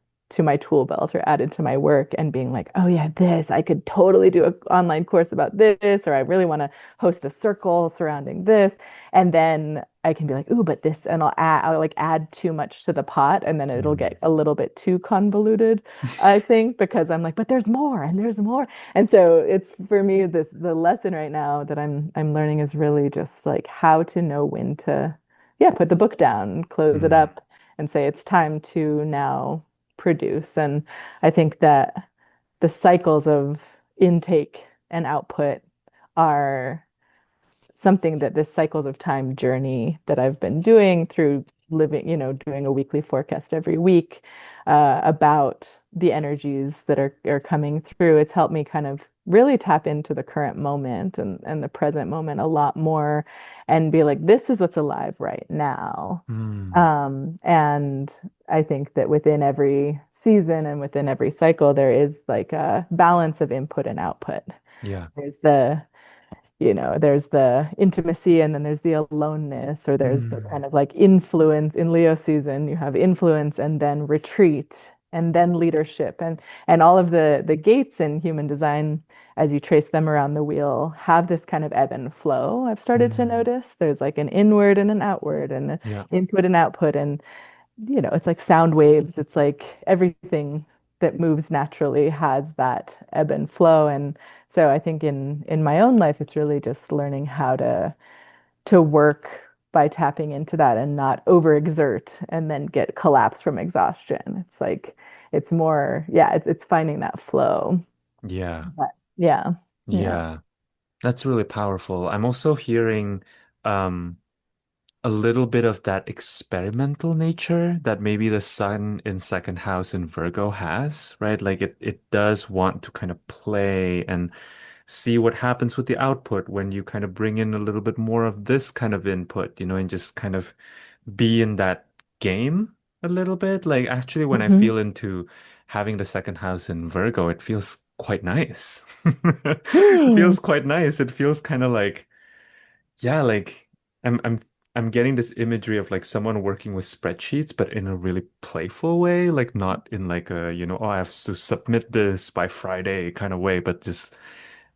tool belt or added to my work, and being like, oh yeah, this I could totally do an online course about this, or I really want to host a circle surrounding this. And then I can be like, ooh, but this, and I'll like add too much to the pot, and then it'll Mm. get a little bit too convoluted, I think, because I'm like, but there's more and there's more. And so it's for me, the lesson right now that I'm learning is really just like how to know when to, yeah, put the book down, close it Mm. up, and say it's time to now produce. And I think that the cycles of intake and output are something that this cycles of time journey that I've been doing through living, doing a weekly forecast every week, about the energies that are coming through. It's helped me kind of really tap into the current moment and the present moment a lot more, and be like, this is what's alive right now. Mm. And I think that within every season and within every cycle, there is like a balance of input and output. Yeah. There's there's the intimacy, and then there's the aloneness, or there's the Mm. kind of like influence. In Leo season, you have influence and then retreat and then leadership, and all of the gates in human design, as you trace them around the wheel, have this kind of ebb and flow. I've started to Mm. notice there's like an inward and an outward, and an Yeah. input and output, and it's like sound waves. It's like everything that moves naturally has that ebb and flow. And so I think in my own life, it's really just learning how to work by tapping into that and not overexert and then get collapse from exhaustion. It's like it's more, yeah, it's finding that flow. Yeah. But yeah, yeah. Yeah. That's really powerful. I'm also hearing um a little bit of that experimental nature that maybe the sun in second house in Virgo has, right? Like it does want to kind of play and see what happens with the output when you kind of bring in a little bit more of this kind of input, and just kind of be in that game a little bit. Like actually when I Hmm. feel into having the second house in Virgo, it feels quite nice. It Hmm. feels quite nice. It feels kind of like, yeah, like I'm getting this imagery of like someone working with spreadsheets, but in a really playful way, like not in like a, oh, I have to submit this by Friday kind of way, but just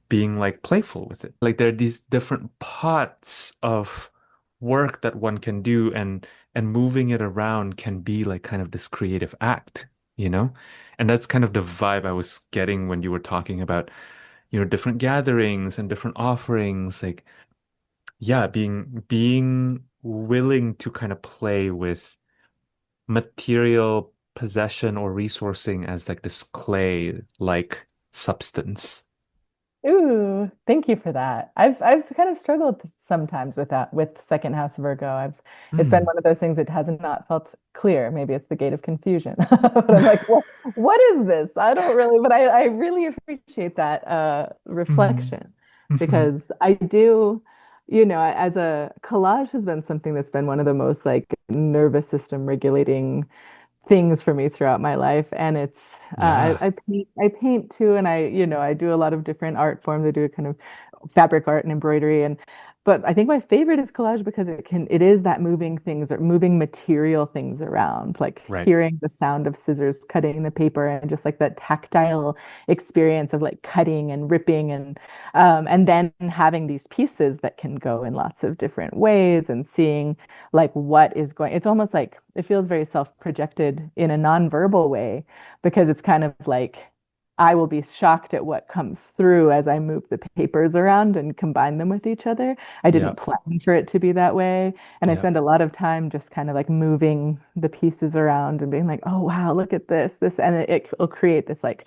being like playful with it. Like there are these different parts of work that one can do, and moving it around can be like kind of this creative act, you know? And that's kind of the vibe I was getting when you were talking about, different gatherings and different offerings, like yeah, being willing to kind of play with material possession or resourcing as like this clay like substance. Ooh, thank you for that. I've kind of struggled sometimes with that with second house Virgo. I've It's been Mm. one of those things that has not felt clear. Maybe it's the gate of confusion. But I'm like, what is this? I don't really, but I really appreciate that Mm. reflection Mhm. because I do, as a collage has been something that's been one of the most like nervous system regulating things for me throughout my life. And it's Yeah, I paint too, and I do a lot of different art forms. I do kind of fabric art and embroidery, and but I think my favorite is collage because it is that moving things or moving material things around, like right. hearing the sound of scissors cutting the paper and just like that tactile experience of like cutting and ripping and then having these pieces that can go in lots of different ways and seeing like what is going. It's almost like it feels very self-projected in a nonverbal way because it's kind of like I will be shocked at what comes through as I move the papers around and combine them with each other. I Yeah, didn't plan for it to be that way. And I yeah, spend a lot of time just kind of like moving the pieces around and being like, oh, wow, look at this. And it will create this like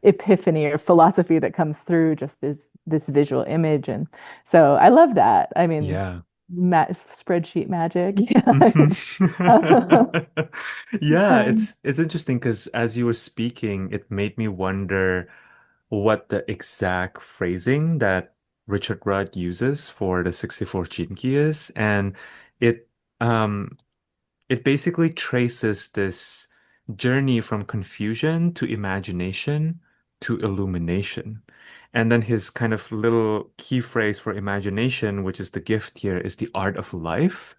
epiphany or philosophy that comes through just this visual image. And so I love that. I mean, yeah. ma spreadsheet magic. Yeah. Yeah, Um, it's interesting because as you were speaking, it made me wonder what the exact phrasing that Richard Rudd uses for the 64th gene key is. And it um it basically traces this journey from confusion to imagination to illumination. And then his kind of little key phrase for imagination, which is the gift here, is the art of life.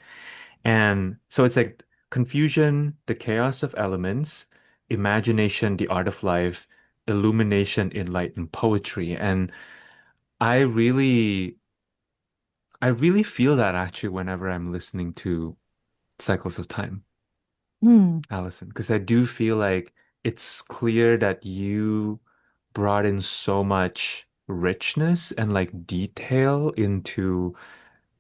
And so it's like confusion, the chaos of elements, imagination, the art of life, illumination, in light, and poetry. And I really, I really feel that actually whenever I'm listening to Cycles of Time, hmm, Alison, because I do feel like it's clear that you brought in so much richness and like detail into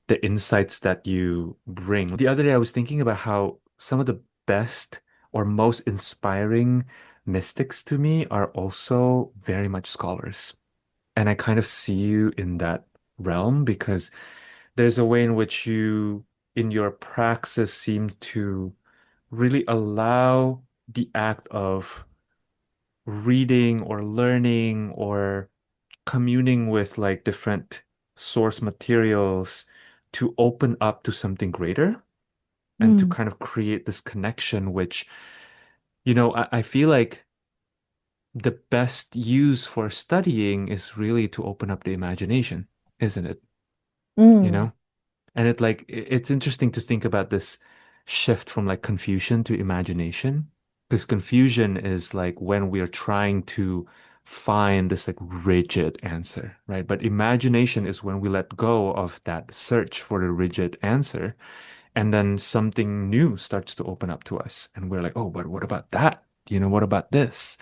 the insights that you bring. The other day, I was thinking about how some of the best or most inspiring mystics to me are also very much scholars. And I kind of see you in that realm because there's a way in which you, in your praxis, seem to really allow the act of reading or learning or communing with like different source materials to open up to something greater and to hmm, kind of create this connection, which, I feel like the best use for studying is really to open up the imagination, isn't it? You hmm, know? And it's interesting to think about this shift from like confusion to imagination. Because confusion is like when we're trying to find this like rigid answer, right? But imagination is when we let go of that search for the rigid answer, and then something new starts to open up to us. And we're like, oh, but what about that? What about this?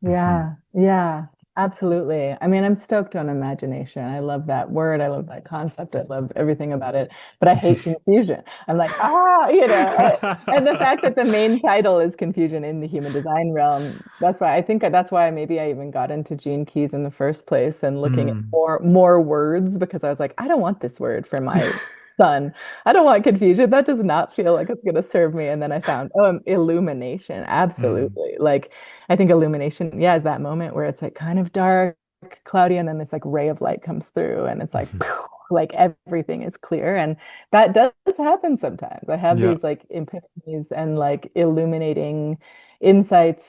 Mhm. Yeah, yeah, absolutely. I mean, I'm stoked on imagination. I love that word. I love that concept. I love everything about it. But I hate confusion. I'm like, and the fact that the main title is confusion in the human design realm. That's why maybe I even got into Gene Keys in the first place and looking at Mm. more words because I was like, I don't want this word for my son. I don't want confusion. That does not feel like it's going to serve me. And then I found, illumination. Mm. Absolutely. Like I think illumination, yeah, is that moment where it's like kind of dark, cloudy, and then this like ray of light comes through and it's like, Mhm. phew, like everything is clear. And that does happen sometimes. I have Yeah. these like epiphanies and like illuminating insights,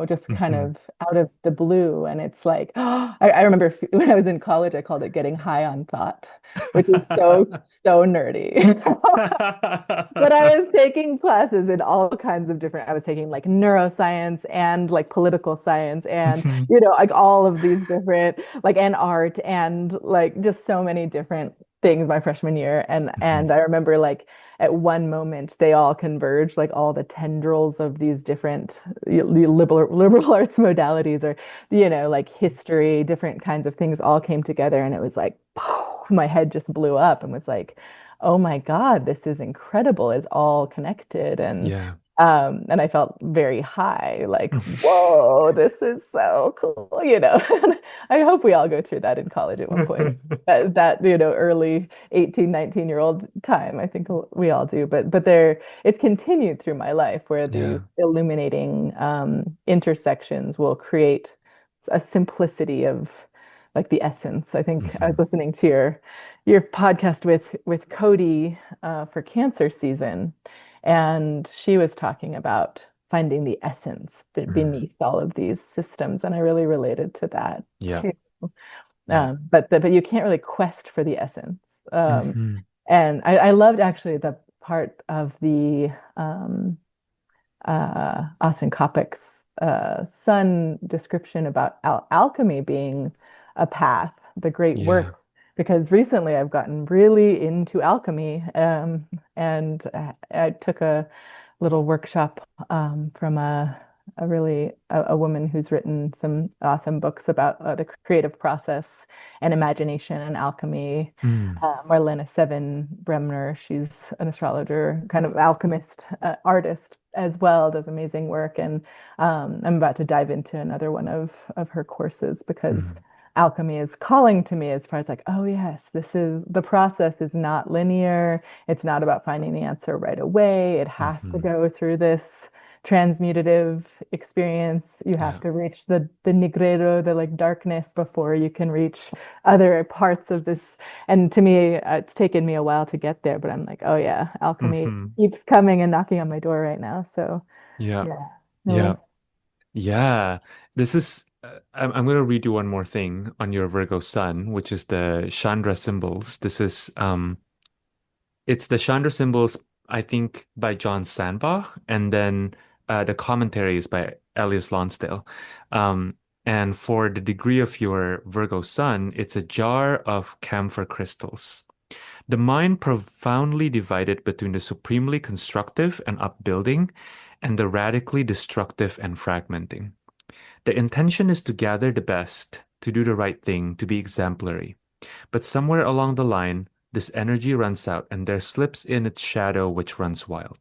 just kind Mhm. of out of the blue. And it's like, I remember when I was in college, I called it getting high on thought, which is so nerdy. But I was taking classes in all kinds of different, I was taking like neuroscience and like political science and, Mhm. like all of these different, like, and art and like just so many different. things my freshman year, Hmm. and I remember like at one moment they all converged, like all the tendrils of these different liberal arts modalities, or like history, different kinds of things all came together, and it was like my head just blew up and was like, oh my God, this is incredible. It's all connected. Yeah. And I felt very high, like, whoa, this is so cool. I hope we all go through that in college at one point. That early 18, 19-year-old time. I think we all do. But it's continued through my life where these Yeah. illuminating intersections will create a simplicity of like the essence. I think I was Hmm. listening to your podcast with Cody for cancer season, and she was talking about finding the essence Mm. beneath all of these systems, and I really related to that Yeah. too. Yeah. But you can't really quest for the essence. Hmm. And I loved actually the part of the Austin Coppock's Sun description about alchemy being a path, the great Yeah. work. Because recently I've gotten really into alchemy, and I took a little workshop from a woman who's written some awesome books about the creative process and imagination and alchemy. Mm. Marlena Seven Bremner, she's an astrologer, kind of alchemist, artist as well, does amazing work. And I'm about to dive into another one of her courses because Mm. alchemy is calling to me as far as like, oh yes, this is the process is not linear. It's not about finding the answer right away. It has to Hmm. go through this transmutative experience. You have Yeah. to reach the negredo, the like darkness before you can reach other parts of this. And to me, it's taken me a while to get there, but I'm like, oh yeah, alchemy Hmm. keeps coming and knocking on my door right now. So Yeah. yeah, I Yeah. love. Yeah. This is, I'm going to read you one more thing on your Virgo Sun, which is the Chandra symbols. It's the Chandra symbols, I think, by John Sandbach, and then the commentary is by Elias Lonsdale. Um, and for the degree of your Virgo Sun, it's a jar of camphor crystals. The mind profoundly divided between the supremely constructive and upbuilding and the radically destructive and fragmenting. The intention is to gather the best, to do the right thing, to be exemplary. But somewhere along the line, this energy runs out and there slips in its shadow which runs wild.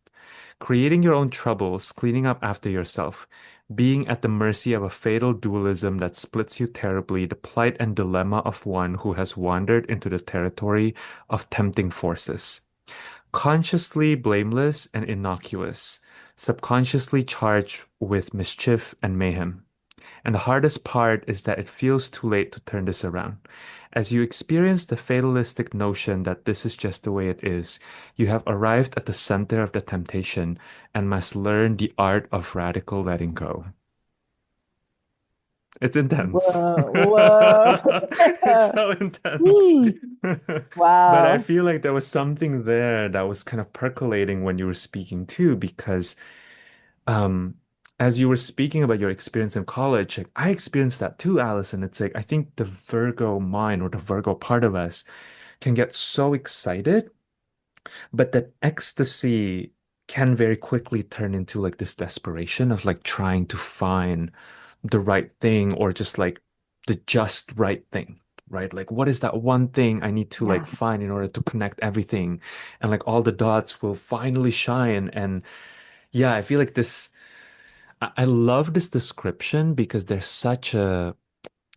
Creating your own troubles, cleaning up after yourself, being at the mercy of a fatal dualism that splits you terribly, the plight and dilemma of one who has wandered into the territory of tempting forces. Consciously blameless and innocuous, subconsciously charged with mischief and mayhem. And the hardest part is that it feels too late to turn this around. As you experience the fatalistic notion that this is just the way it is, you have arrived at the center of the temptation and must learn the art of radical letting go. It's intense. Whoa, whoa. It's so intense. Hmm. But I Wow. feel like there was something there that was kind of percolating when you were speaking too, because um as you were speaking about your experience in college, like I experienced that too, Alison. It's like I think the Virgo mind or the Virgo part of us can get so excited, but that ecstasy can very quickly turn into like this desperation of like trying to find the right thing or just like the just right thing. Right? Like, what is that one thing I need to like Yeah. find in order to connect everything? And like all the dots will finally shine. And yeah, I feel like I love this description because there's such a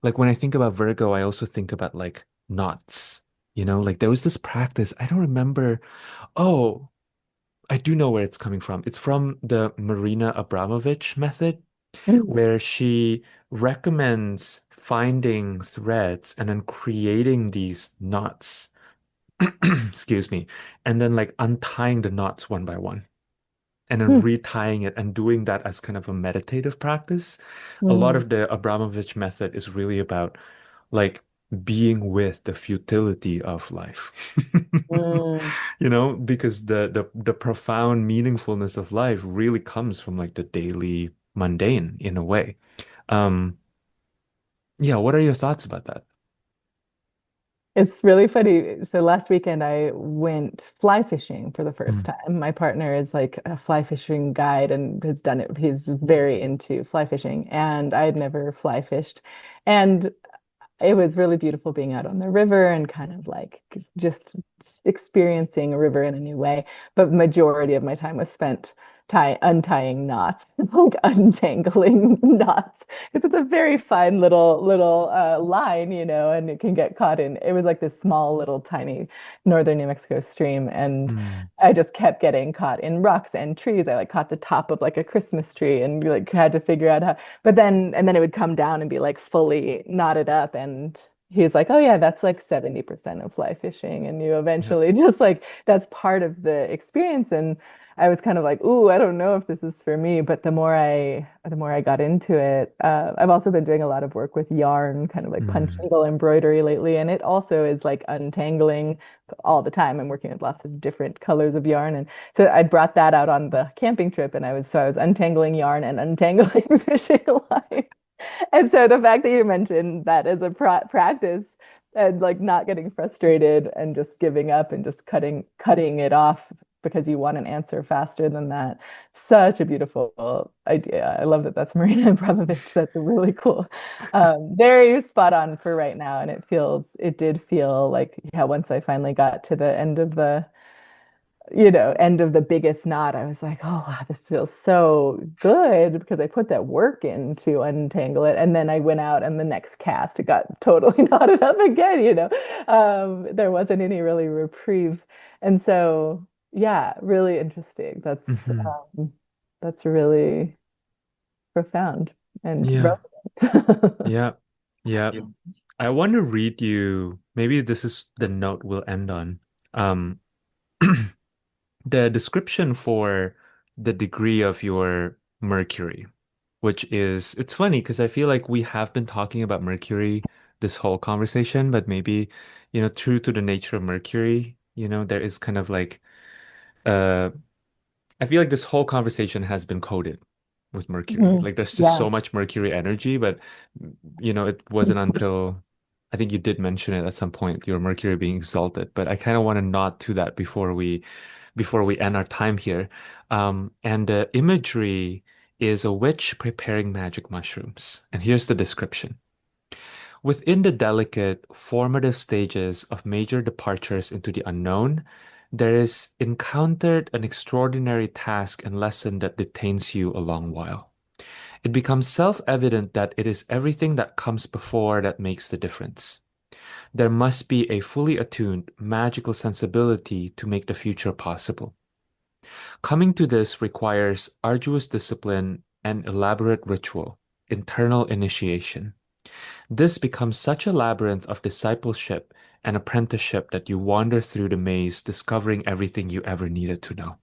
like when I think about Virgo, I also think about like knots. Like there was this practice. I don't remember. Oh, I do know where it's coming from. It's from the Marina Abramovich method, Mm, where she recommends finding threads and then creating these knots, excuse me, and then like untying the knots one by one and then mm, retying it and doing that as kind of a meditative practice. A lot mm, of the Abramovich method is really about like being with the futility of life. mm. Because the profound meaningfulness of life really comes from like the daily mundane in a way. Um, yeah, what are your thoughts about that? It's really funny. So last weekend I went fly fishing for the first Mm, time. My partner is like a fly fishing guide and has done it. He's very into fly fishing, and I had never fly fished. And it was really beautiful being out on the river and kind of like just experiencing a river in a new way. But majority of my time was spent untying knots, like untangling knots. Because it's a very fine little line, and it can get caught in. It was like this small little tiny northern New Mexico stream, and mm, I just kept getting caught in rocks and trees. I like caught the top of like a Christmas tree and like had to figure out how, but then it would come down and be like fully knotted up. And he's like, oh yeah, that's like 70% of fly fishing. And you yeah. eventually just like that's part of the experience. And I was kind of like, ooh, I don't know if this is for me. But the more I got into it, I've also been doing a lot of work with yarn, kind of like punch Mm, needle embroidery lately. And it also is like untangling all the time. I'm working with lots of different colors of yarn. And so I brought that out on the camping trip, and I was untangling yarn and untangling fishing line. And so the fact that you mentioned that as a practice and like not getting frustrated and just giving up and just cutting it off because you want an answer faster than that. Such a beautiful idea. I love that that's Marina Abramovich. That's really cool. Very spot on for right now. And it did feel like, yeah, once I finally got to the end of the biggest knot, I was like, oh, wow, this feels so good because I put that work in to untangle it. And then I went out and the next cast, it got totally knotted up again. There wasn't any really reprieve. And so, yeah, really interesting. mhm. That's really profound and Yeah, relevant. yeah, yeah. I want to read you, maybe this is the note we'll end on. Um, the description for the degree of your Mercury, which is, it's funny because I feel like we have been talking about Mercury this whole conversation, but maybe, true to the nature of Mercury, there is kind of like, uh, I feel like this whole conversation has been coded with Mercury. Mhm. Like there's just Yeah. so much Mercury energy, but it wasn't until I think you did mention it at some point, your Mercury being exalted. But I kind of want to nod to that before we end our time here. And the imagery is a witch preparing magic mushrooms. And here's the description. Within the delicate, formative stages of major departures into the unknown, there is encountered an extraordinary task and lesson that detains you a long while. It becomes self-evident that it is everything that comes before that makes the difference. There must be a fully attuned, magical sensibility to make the future possible. Coming to this requires arduous discipline and elaborate ritual, internal initiation. This becomes such a labyrinth of discipleship and apprenticeship that you wander through the maze, discovering everything you ever needed to know.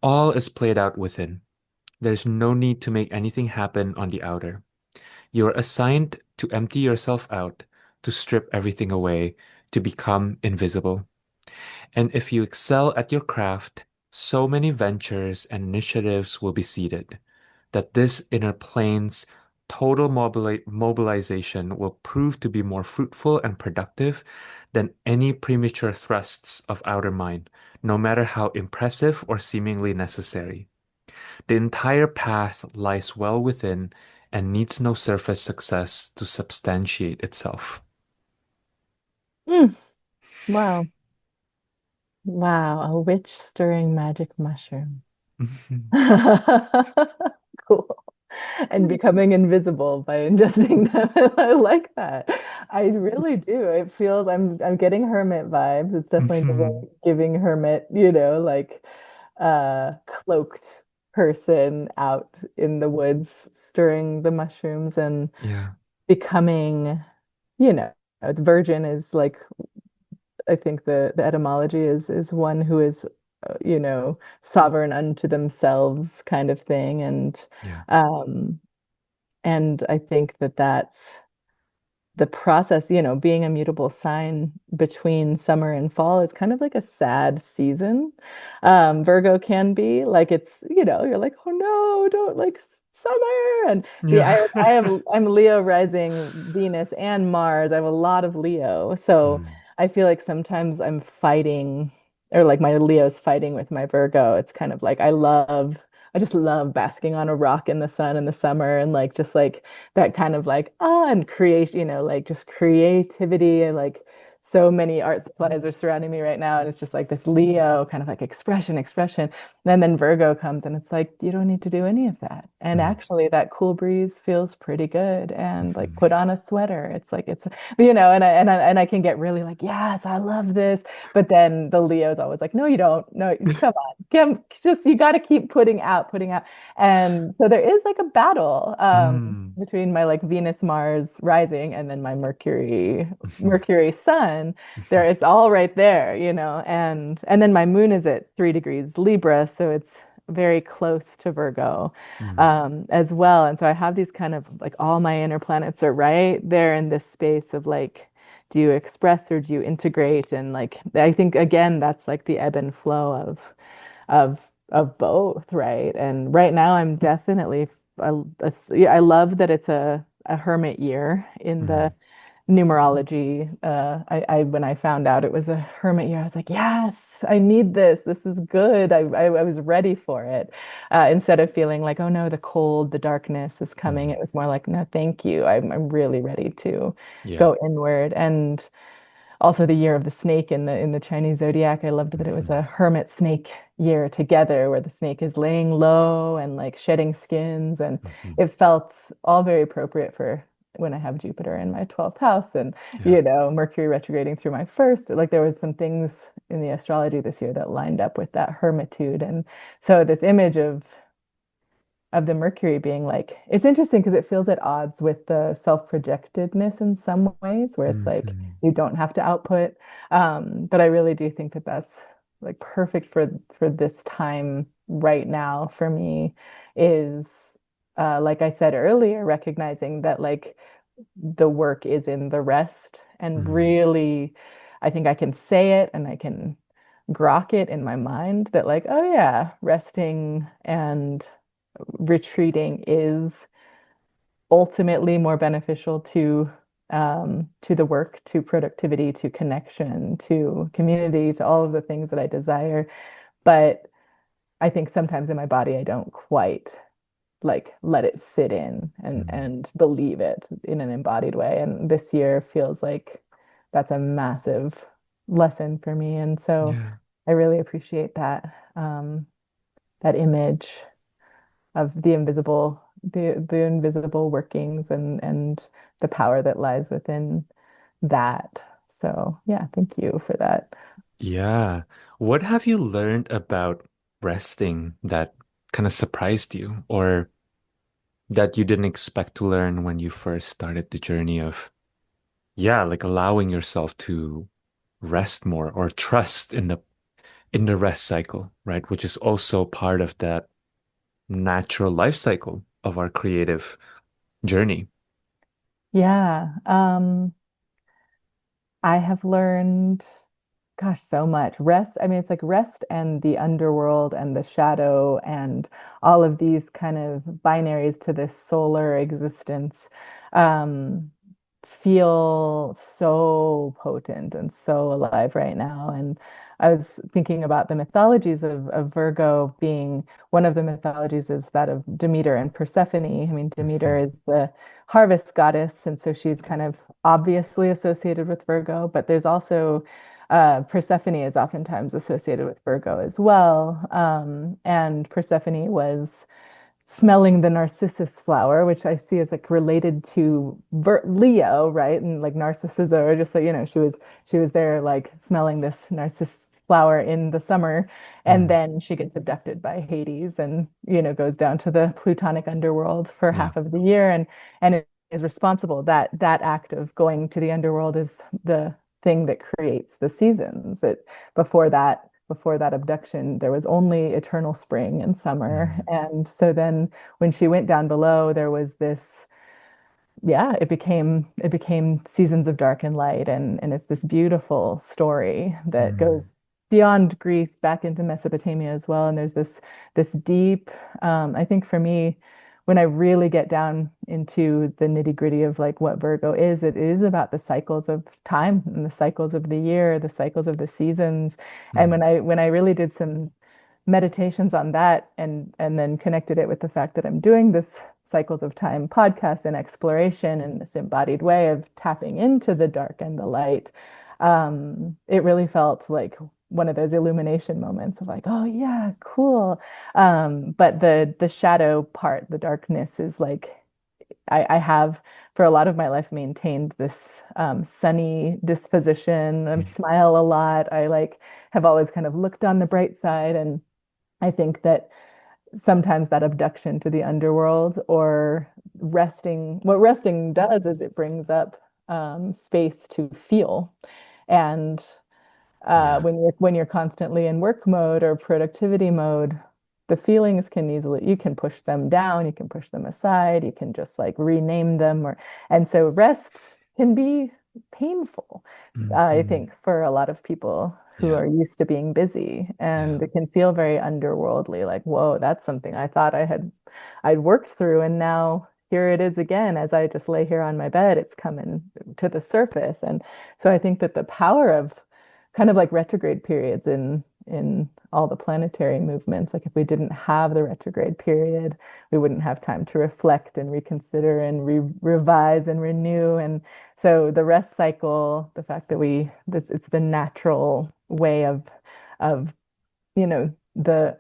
All is played out within. There's no need to make anything happen on the outer. You're assigned to empty yourself out, to strip everything away, to become invisible. And if you excel at your craft, so many ventures and initiatives will be seeded that this inner plane's total mobilization will prove to be more fruitful and productive than any premature thrusts of outer mind, no matter how impressive or seemingly necessary. The entire path lies well within and needs no surface success to substantiate itself. Mm, wow. Wow. A witch stirring magic mushroom. Cool. And becoming invisible by ingesting them. I like that. I really do. It feels I'm getting hermit vibes. It's definitely giving hermit, like cloaked person out in the woods stirring the mushrooms and Yeah, becoming, you know, virgin is like I think the etymology is one who is, sovereign unto themselves kind of thing. yeah, Um, and I think that that's the process, being a mutable sign between summer and fall is kind of like a sad season. Virgo can be like you're like, oh no, don't like summer. And the Yeah. I'm Leo rising Venus and Mars. I have a lot of Leo. So Mm, I feel like sometimes I'm fighting, or like my Leo's fighting with my Virgo. It's kind of like I just love basking on a rock in the sun in the summer, and like just like that kind of like, and create, like just creativity, and like so many art supplies are surrounding me right now. And it's just like this Leo kind of like expression, expression. And then Virgo comes and it's like, you don't need to do any of that. And mm, actually, that cool breeze feels pretty good. And like, mhm, put on a sweater. It's like, and I can get really like, yes, I love this. But then the Leo's always like, no, you don't. No, come on. You got to keep putting out, putting out. And so there is like a battle mm, between my like Venus, Mars rising and then my mhm, Mercury Sun. There, mhm, it's all right there, and then my moon is at 3 degrees Libra, so it's very close to Virgo mm, as well. And so I have these kind of like all my inner planets are right there in this space of like, do you express or do you integrate? And like I think again, that's like the ebb and flow of of both, right? And right now I'm definitely yeah, I love that it's a hermit year in the mm, numerology. I when I found out it was a hermit year, I was like, yes, I need this. This is good. I was ready for it. Instead of feeling like, oh no, the cold, the darkness is coming. mm. It was more like, no, thank you. I'm really ready to Yeah. go inward. And also the year of the snake in the Chinese zodiac. I loved that it was Mhm, a hermit snake year together where the snake is laying low and like shedding skins, and mhm. it felt all very appropriate for when I have Jupiter in my 12th house and Yeah. Mercury retrograding through my first. Like there was some things in the astrology this year that lined up with that hermitude. And so this image of the Mercury being like, it's interesting because it feels at odds with the self-projectedness in some ways, where it's like Mhm, you don't have to output. But I really do think that that's like perfect for this time right now for me is like I said earlier, recognizing that like the work is in the rest, and mm, really I think I can say it and I can grok it in my mind that like, oh yeah, resting and retreating is ultimately more beneficial to the work, to productivity, to connection, to community, to all of the things that I desire. But I think sometimes in my body I don't quite like let it sit in mm. and believe it in an embodied way. And this year feels like that's a massive lesson for me. And so Yeah. I really appreciate that image of the invisible workings and the power that lies within that. So yeah, thank you for that. Yeah. What have you learned about resting that kind of surprised you or that you didn't expect to learn when you first started the journey of, yeah, like allowing yourself to rest more or trust in the rest cycle, right? Which is also part of that natural life cycle of our creative journey. Yeah. I have learned, gosh, so much. Rest, I mean, it's like rest and the underworld and the shadow and all of these kind of binaries to this solar existence um, feel so potent and so alive right now. And I was thinking about the mythologies of Virgo being one of the mythologies is that of Demeter and Persephone. I mean, Demeter Mhm, is the harvest goddess, and so she's kind of obviously associated with Virgo, but there's also Persephone is oftentimes associated with Virgo as well. And Persephone was smelling the narcissus flower, which I see as like related to Leo, right? And like narcissism, or just like, she was there like smelling this narcissus flower in the summer, and mm, then she gets abducted by Hades and, goes down to the Plutonic underworld for yeah. half of the year and it is responsible. That act of going to the underworld is the thing that creates the seasons. Before that abduction, there was only eternal spring and summer. Mm, And so then when she went down below, there was this, yeah, it became seasons of dark and light. And it's this beautiful story that mm, goes beyond Greece back into Mesopotamia as well. And there's this deep, I think for me, when I really get down into the nitty-gritty of like what Virgo is, it is about the cycles of time and the cycles of the year, the cycles of the seasons. And Mm, when I really did some meditations on that and then connected it with the fact that I'm doing this cycles of time podcast and exploration in this embodied way of tapping into the dark and the light, it really felt like one of those illumination moments of like, oh yeah, cool. But the shadow part, the darkness is like I have for a lot of my life maintained this sunny disposition. I mm, smile a lot. I like have always kind of looked on the bright side, and I think that sometimes that abduction to the underworld or resting, what resting does is it brings up space to feel. And yeah. when you're constantly in work mode or productivity mode, the feelings can easily, you can push them down, you can push them aside, you can just like rename them or, and so rest can be painful, I Mm, think, for a lot of people who yeah. are used to being busy, Yeah. and it can feel very underworldly, like, whoa, that's something I thought I'd worked through, and now here it is again. As I just lay here on my bed, it's coming to the surface. And so I think that the power of kind of like retrograde periods in all the planetary movements. Like if we didn't have the retrograde period, we wouldn't have time to reflect and reconsider and revise and renew. And so the rest cycle, the fact that that it's the natural way of the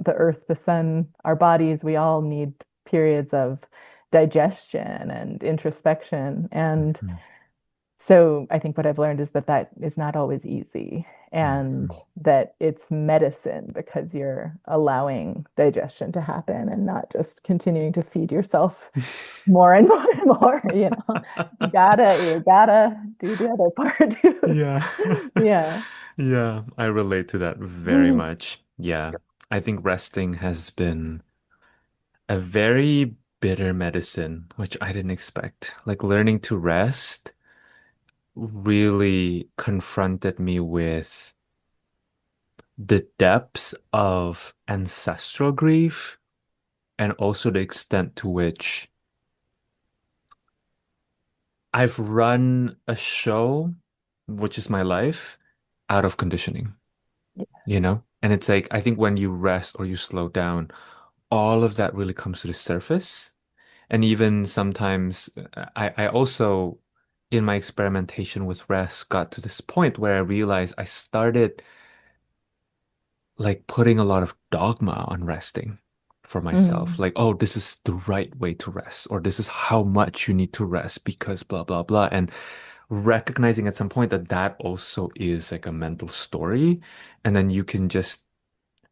earth, the sun, our bodies, we all need periods of digestion and introspection. And Mm, so I think what I've learned is that that is not always easy, and mm, that it's medicine because you're allowing digestion to happen and not just continuing to feed yourself more and more and more, you gotta do the other part too. Yeah. Yeah. Yeah, I relate to that very Mm. much. Yeah. I think resting has been a very bitter medicine, which I didn't expect. Like learning to rest really confronted me with the depth of ancestral grief and also the extent to which I've run a show, which is my life, out of conditioning, you know? And it's like, I think when you rest or you slow down, all of that really comes to the surface. And even sometimes I also, in my experimentation with rest, got to this point where I realized I started like putting a lot of dogma on resting for myself. Mhm. Like, oh, this is the right way to rest, or this is how much you need to rest because blah, blah, blah. And recognizing at some point that that also is like a mental story. And then you can just,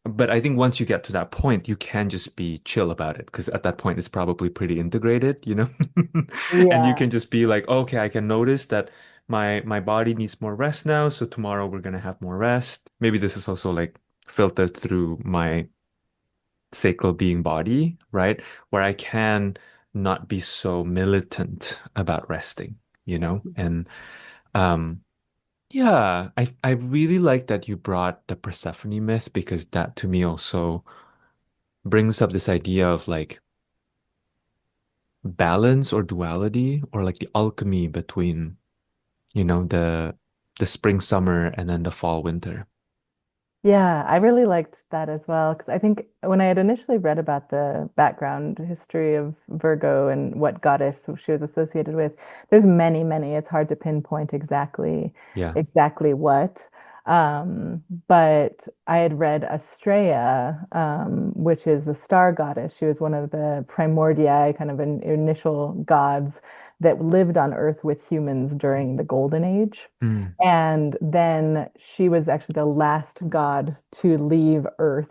but I think once you get to that point, you can just be chill about it because at that point it's probably pretty integrated, you know? And you Yeah. can just be like, okay, I can notice that my body needs more rest now, so tomorrow we're gonna have more rest. Maybe this is also like filtered through my sacral being body, right? Where I can not be so militant about resting, you know? And um yeah, I really like that you brought the Persephone myth because that to me also brings up this idea of like balance or duality or like the alchemy between, you know, the spring, summer, and then the fall, winter. Yeah, I really liked that as well because I think when I had initially read about the background history of Virgo and what goddess she was associated with, there's many, many. It's hard to pinpoint Yeah. exactly what. But I had read Astrea, which is the star goddess. She was one of the primordiae, kind of an initial gods that lived on Earth with humans during the Golden Age. Mm, And then she was actually the last god to leave Earth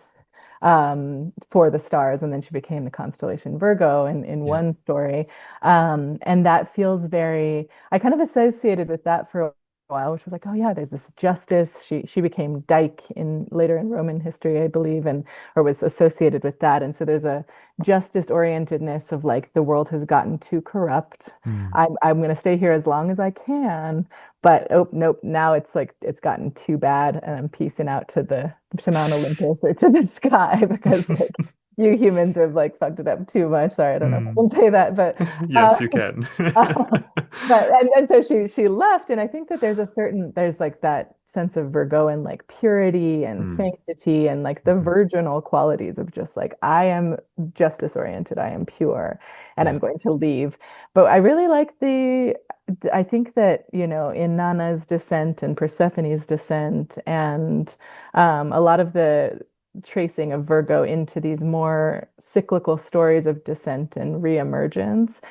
for the stars. And then she became the constellation Virgo in yeah. one story. And that feels very, I kind of associated with that for a while, which was like, oh yeah, there's this justice. She became Dyke in later in Roman history, I believe, and or was associated with that. And so there's a justice orientedness of like the world has gotten too corrupt. Mm, I'm going to stay here as long as I can, but oh nope, now it's like it's gotten too bad, and I'm piecing out to Mount Olympus or to the sky because like you humans have like fucked it up too much. Sorry, I don't know if I Mm. can say that, but uh, Yes, you can. but and so she left, and I think that there's like that sense of Virgoan like purity and Mm. sanctity and like the Mhm. virginal qualities of just like I am justice oriented, I am pure, and I'm Yeah. going to leave. But I really like I think that, in Nana's descent and Persephone's descent and a lot of the tracing of Virgo into these more cyclical stories of descent and reemergence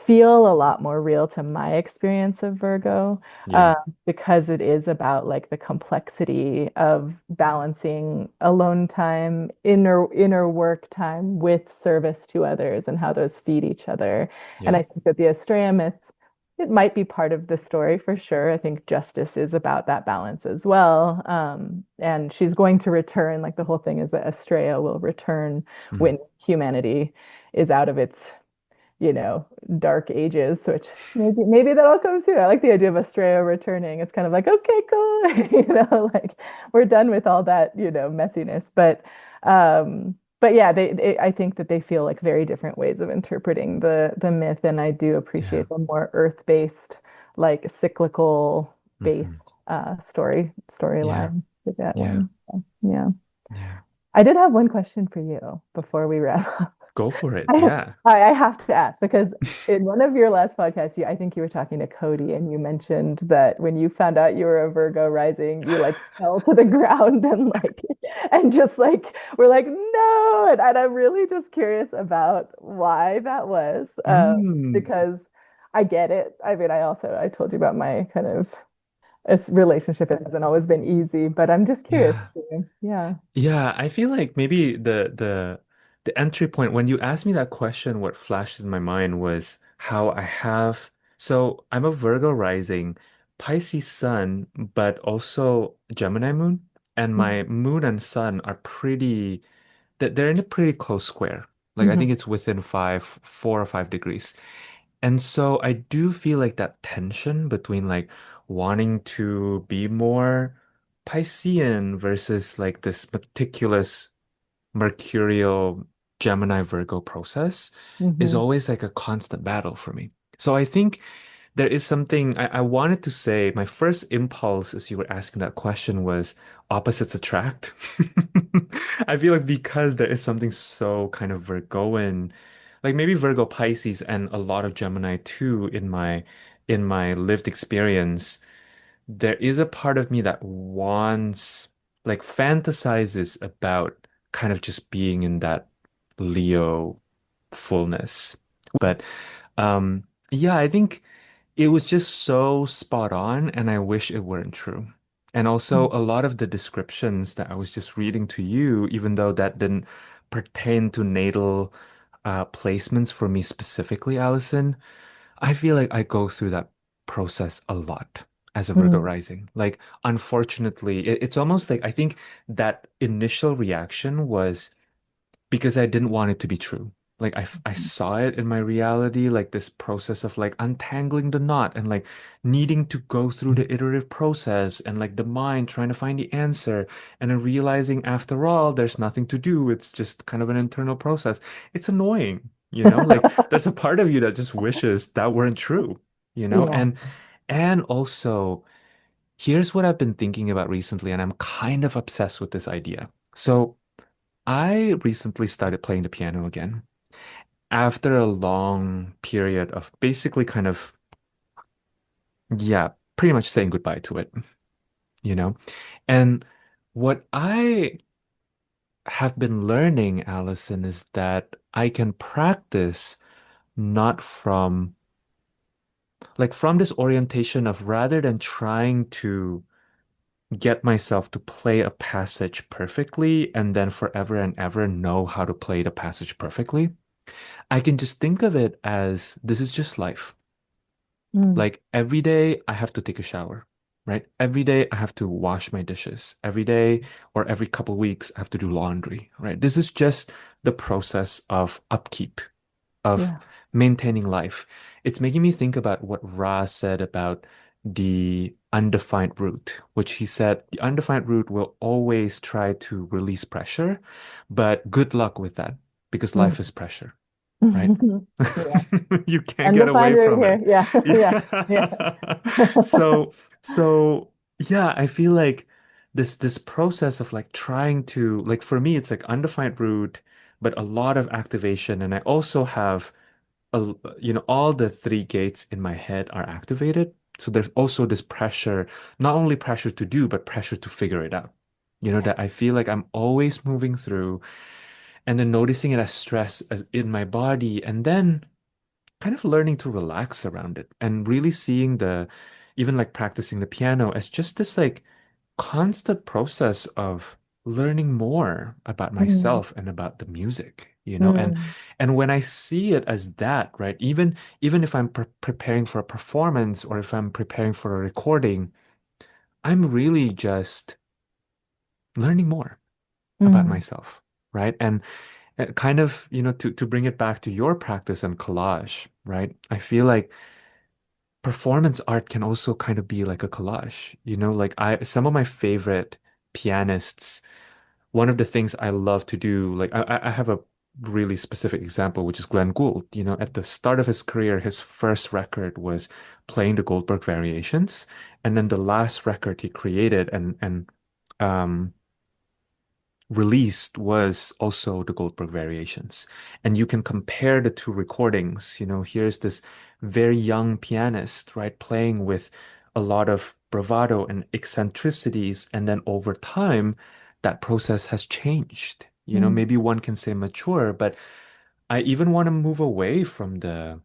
feel a lot more real to my experience of Virgo, Yeah. uh, because it is about like the complexity of balancing alone time, inner work time with service to others and how those feed each other. And Yeah. I think that the Estrella myth, it might be part of the story for sure. I think justice is about that balance as well. And she's going to return, like the whole thing is that Estrella will return Mm. when humanity is out of its, you know, dark ages, which maybe that'll come soon. I like the idea of Estrella returning. It's kind of like, okay, cool. Like we're done with all that, messiness. But yeah, I think that they feel like very different ways of interpreting the myth, and I do Yeah. appreciate the more earth-based, like cyclical based Hmm. storyline Yeah. with that Yeah. one. So, yeah. Yeah. I did have one question for you before we wrap up. Go for it. I, Yeah. I have to ask because in one of your last podcasts, I think you were talking to Cody and you mentioned that when you found out you were a Virgo rising, you like fell to the ground and just like were like, no. And I'm really just curious about why that was. Mm. Because I get it. I mean, I told you about my kind of relationship. It hasn't always been easy, but I'm just curious. Yeah. Yeah. Yeah, I feel like maybe the entry point when you asked me that question, what flashed in my mind was how I have so I'm a Virgo rising, Pisces sun, but also Gemini moon, and my moon and sun are they're in a pretty close square. Like I Mhm. think it's within 4 or 5 degrees. And so I do feel like that tension between like wanting to be more Piscean versus like this meticulous Mercurial Gemini Virgo process is Mhm. always like a constant battle for me. So I think there is something I wanted to say. My first impulse as you were asking that question was opposites attract. I feel like because there is something so kind of Virgoan, like maybe Virgo Pisces and a lot of Gemini too in my lived experience, there is a part of me that wants like fantasizes about kind of just being in that Leo fullness. But um yeah, I think it was just so spot on, and I wish it weren't true. And also, a lot of the descriptions that I was just reading to you, even though that didn't pertain to natal placements for me specifically, Allison, I feel like I go through that process a lot as a Virgo Mhm. rising. Like, unfortunately, it's almost like I think that initial reaction was because I didn't want it to be true. Like I saw it in my reality, like this process of like untangling the knot and like needing to go through the iterative process and like the mind trying to find the answer and then realizing after all, there's nothing to do. It's just kind of an internal process. It's annoying, you know? Like there's a part of you that just wishes that weren't true, you know? Yeah. And also here's what I've been thinking about recently, and I'm kind of obsessed with this idea. So I recently started playing the piano again after a long period of basically kind of, yeah, pretty much saying goodbye to it, you know? And what I have been learning, Allison, is that I can practice not from from this orientation of rather than trying to get myself to play a passage perfectly and then forever and ever know how to play the passage perfectly. I can just think of it as this is just life. Mm. Like every day I have to take a shower, right? Every day I have to wash my dishes. Every day or every couple weeks I have to do laundry, right? This is just the process of upkeep, of Yeah. maintaining life. It's making me think about what Ra said about the undefined root, which he said the undefined root will always try to release pressure, but good luck with that. because life is Mm. pressure, right? Yeah. You can't get away Undefined root from it. here. Yeah. Yeah. Yeah. Yeah. So yeah, I feel like this process of like trying to like for me it's like undefined root, but a lot of activation. And I also have all the three gates in my head are activated. So there's also this pressure, not only pressure to do, but pressure to figure it out. That I feel like I'm always moving through and then noticing it as stress as in my body and then kind of learning to relax around it and really seeing even like practicing the piano as just this like constant process of learning more about Mm. myself and about the music, Mm. and when I see it as that, right, even if I'm preparing for a performance or if I'm preparing for a recording, I'm really just learning more about Mm. myself, right? And kind of, to bring it back to your practice and collage, right? I feel like performance art can also kind of be like a collage, like some of my favorite pianists, one of the things I love to do, like I have a really specific example, which is Glenn Gould. At the start of his career, his first record was playing the Goldberg Variations, and then the last record he created and um released was also the Goldberg Variations. And you can compare the two recordings. Here's this very young pianist, right, playing with a lot of bravado and eccentricities. And then over time, that process has changed. Mm. Maybe one can say mature, but I even want to move away from the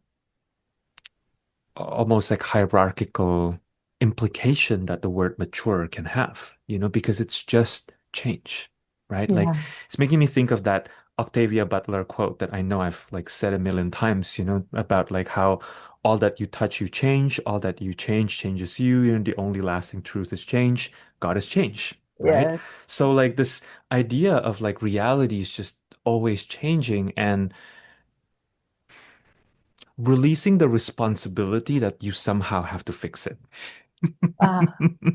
almost like hierarchical implication that the word mature can have, because it's just change, right? Like Yeah. it's making me think of that Octavia Butler quote that I know I've like said a million times, about like how all that you touch, you change, all that you change changes you, the only lasting truth is change. God is change, right? Yeah. So like this idea of like reality is just always changing and releasing the responsibility that you somehow have to fix it.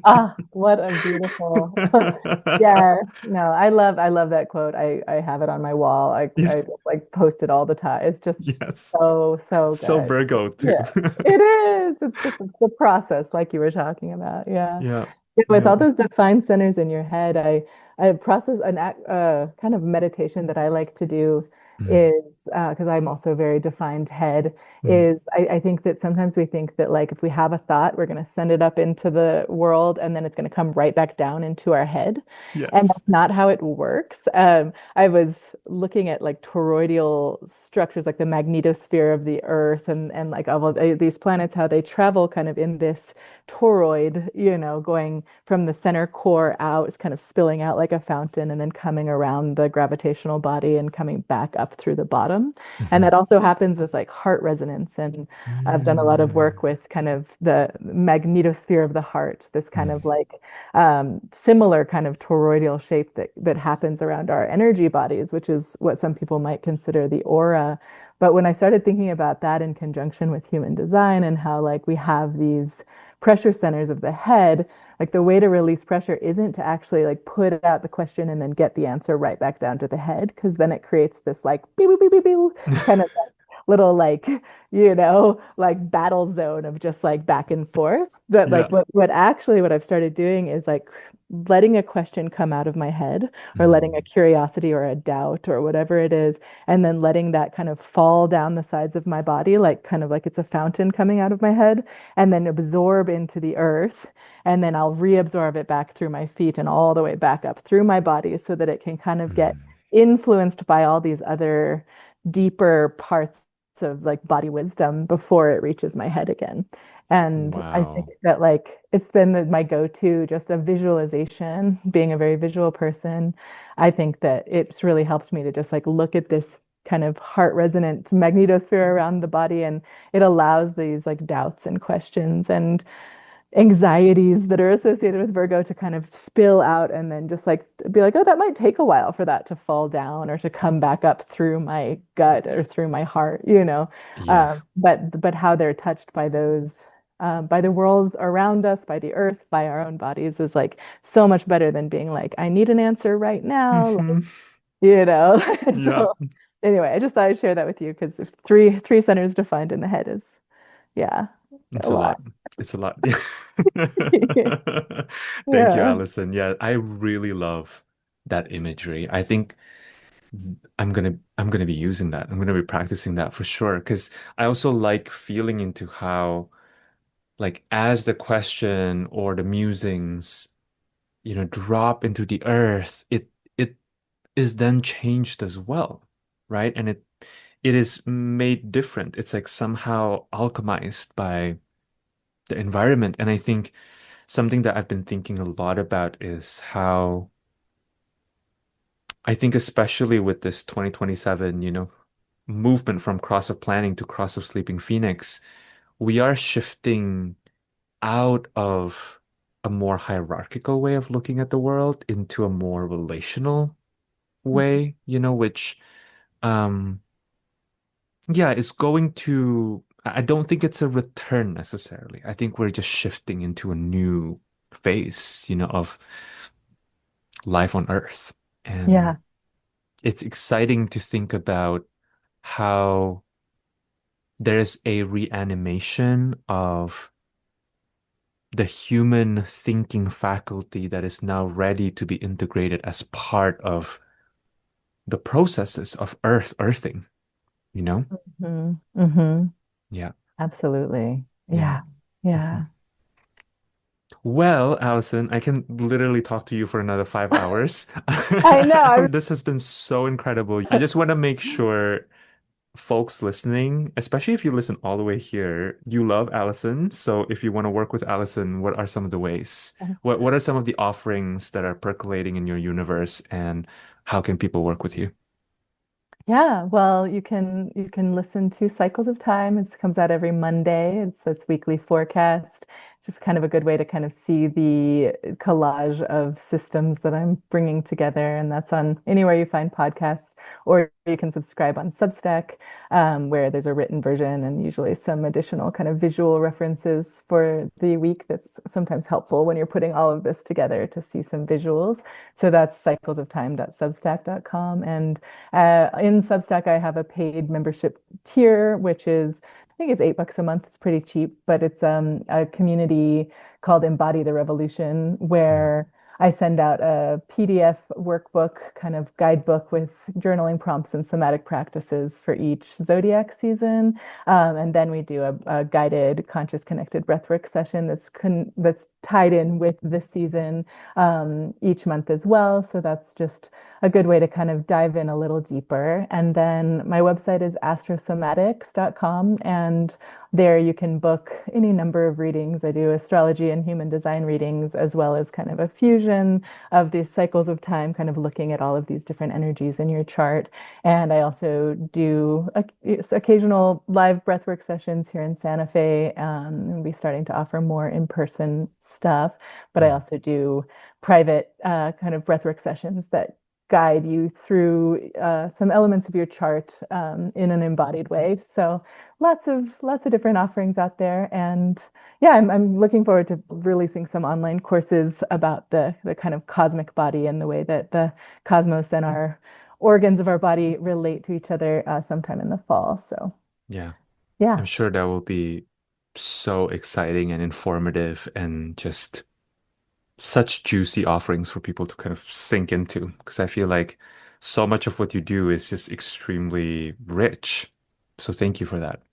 Ah, what a beautiful. Yeah, no, I love that quote. I have it on my wall. I just like post it all the time. It's just Yes. so So good. Virgo too. Yeah, it is. It's just the process, like you were talking about. Yeah. Yeah. Yeah, with Yeah. all those defined centers in your head, I process an act, kind of meditation that I like to do Mm, is because I'm also very defined head. mm. Is I think that sometimes we think that like if we have a thought, we're going to send it up into the world and then it's going to come right back down into our head. And Yes. that's not how it works. I was looking at like toroidal structures, like the magnetosphere of the Earth, and like all of these planets, how they travel kind of in this toroid, going from the center core out, it's kind of spilling out like a fountain and then coming around the gravitational body and coming back up through the bottom. And Mhm. that also happens with like heart resonance. And I've done a lot of Mm, work with kind of the magnetosphere of the heart, this kind of mm. like similar kind of toroidal shape that happens around our energy bodies, which is what some people might consider the aura. But when I started thinking about that in conjunction with human design and how like we have these pressure centers of the head, like the way to release pressure isn't to actually like put out the question and then get the answer right back down to the head, because then it creates this like beep, beep, beep, beep, beep, kind of little like like battle zone of just like back and forth. But like Yeah. what I've started doing is like letting a question come out of my head, or letting a Mm, curiosity or a doubt or whatever it is, and then letting that kind of fall down the sides of my body, like kind of like it's a fountain coming out of my head, and then absorb into the earth, and then I'll reabsorb it back through my feet and all the way back up through my body so that it can kind of get mm. influenced by all these other deeper parts of like body wisdom before it reaches my head again. And I think Wow. that like it's been my go-to, just a visualization, being a very visual person. I think that it's really helped me to just like look at this kind of heart resonant magnetosphere around the body, and it allows these like doubts and questions and anxieties that are associated with Virgo to kind of spill out and then just like be like, oh, that might take a while for that to fall down or to come back up through my gut or through my heart. Yeah. But how they're touched by those by the worlds around us, by the earth, by our own bodies is like so much better than being like, I need an answer right now. Like, Hmm. you know. Yeah. So Anyway, I just thought I'd share that with you because three centers defined in the head is, yeah, It's a a lot. lot. It's a lot. Thank you, Yeah. Alison. Yeah, I really love that imagery. I think I'm gonna be using that. I'm gonna be practicing that for sure. Because I also like feeling into how, like, as the question or the musings, drop into the earth, it is then changed as well, right? And it is made different. It's like somehow alchemized by the environment. And I think something that I've been thinking a lot about is how I think especially with this 2027, movement from cross of planning to cross of sleeping phoenix, we are shifting out of a more hierarchical way of looking at the world into a more relational way, which um yeah, is going to I don't think it's a return necessarily. I think we're just shifting into a new phase, of life on Earth. And Yeah. it's exciting to think about how there's a reanimation of the human thinking faculty that is now ready to be integrated as part of the processes of earthing, you know? Hmm. Hmm. Yeah, Absolutely. yeah. Yeah. Mhm. Yeah. Well, Allison, I can literally talk to you for another 5 hours. I know. This has been so incredible. I just want to make sure folks listening, especially if you listen all the way here, you love Allison. So if you want to work with Allison, what are some of the ways? What are some of the offerings that are percolating in your universe, and how can people work with you? Yeah, well, you can listen to Cycles of Time. It comes out every Monday. It's this weekly forecast. Just kind of a good way to kind of see the collage of systems that I'm bringing together, and that's on anywhere you find podcasts, or you can subscribe on Substack, where there's a written version and usually some additional kind of visual references for the week. That's sometimes helpful when you're putting all of this together to see some visuals. So that's cyclesoftime.substack.com, and in Substack, I have a paid membership tier, which is, I think it's $8 a month. It's pretty cheap, but it's a community called Embody the Revolution, Mm, where I send out a PDF workbook, kind of guidebook with journaling prompts and somatic practices for each zodiac season. And then we do a guided conscious connected breathwork session that's tied in with this season each month as well. So that's just a good way to kind of dive in a little deeper. And then my website is astrosomatics.com, and there you can book any number of readings. I do astrology and human design readings, as well as kind of a fusion of these cycles of time, kind of looking at all of these different energies in your chart. And I also do occasional live breathwork sessions here in Santa Fe. We'll be starting to offer more in-person stuff, but I mm, also do private kind of breathwork sessions that guide you through some elements of your chart in an embodied way. So lots of different offerings out there, and yeah, I'm looking forward to releasing some online courses about the kind of cosmic body and the way that the cosmos and our organs of our body relate to each other sometime in the fall. So yeah, yeah. I'm sure that will be so exciting and informative and just such juicy offerings for people to kind of sink into, because I feel like so much of what you do is just extremely rich. So thank you for that.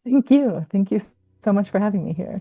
Thank you. Thank you so much for having me here.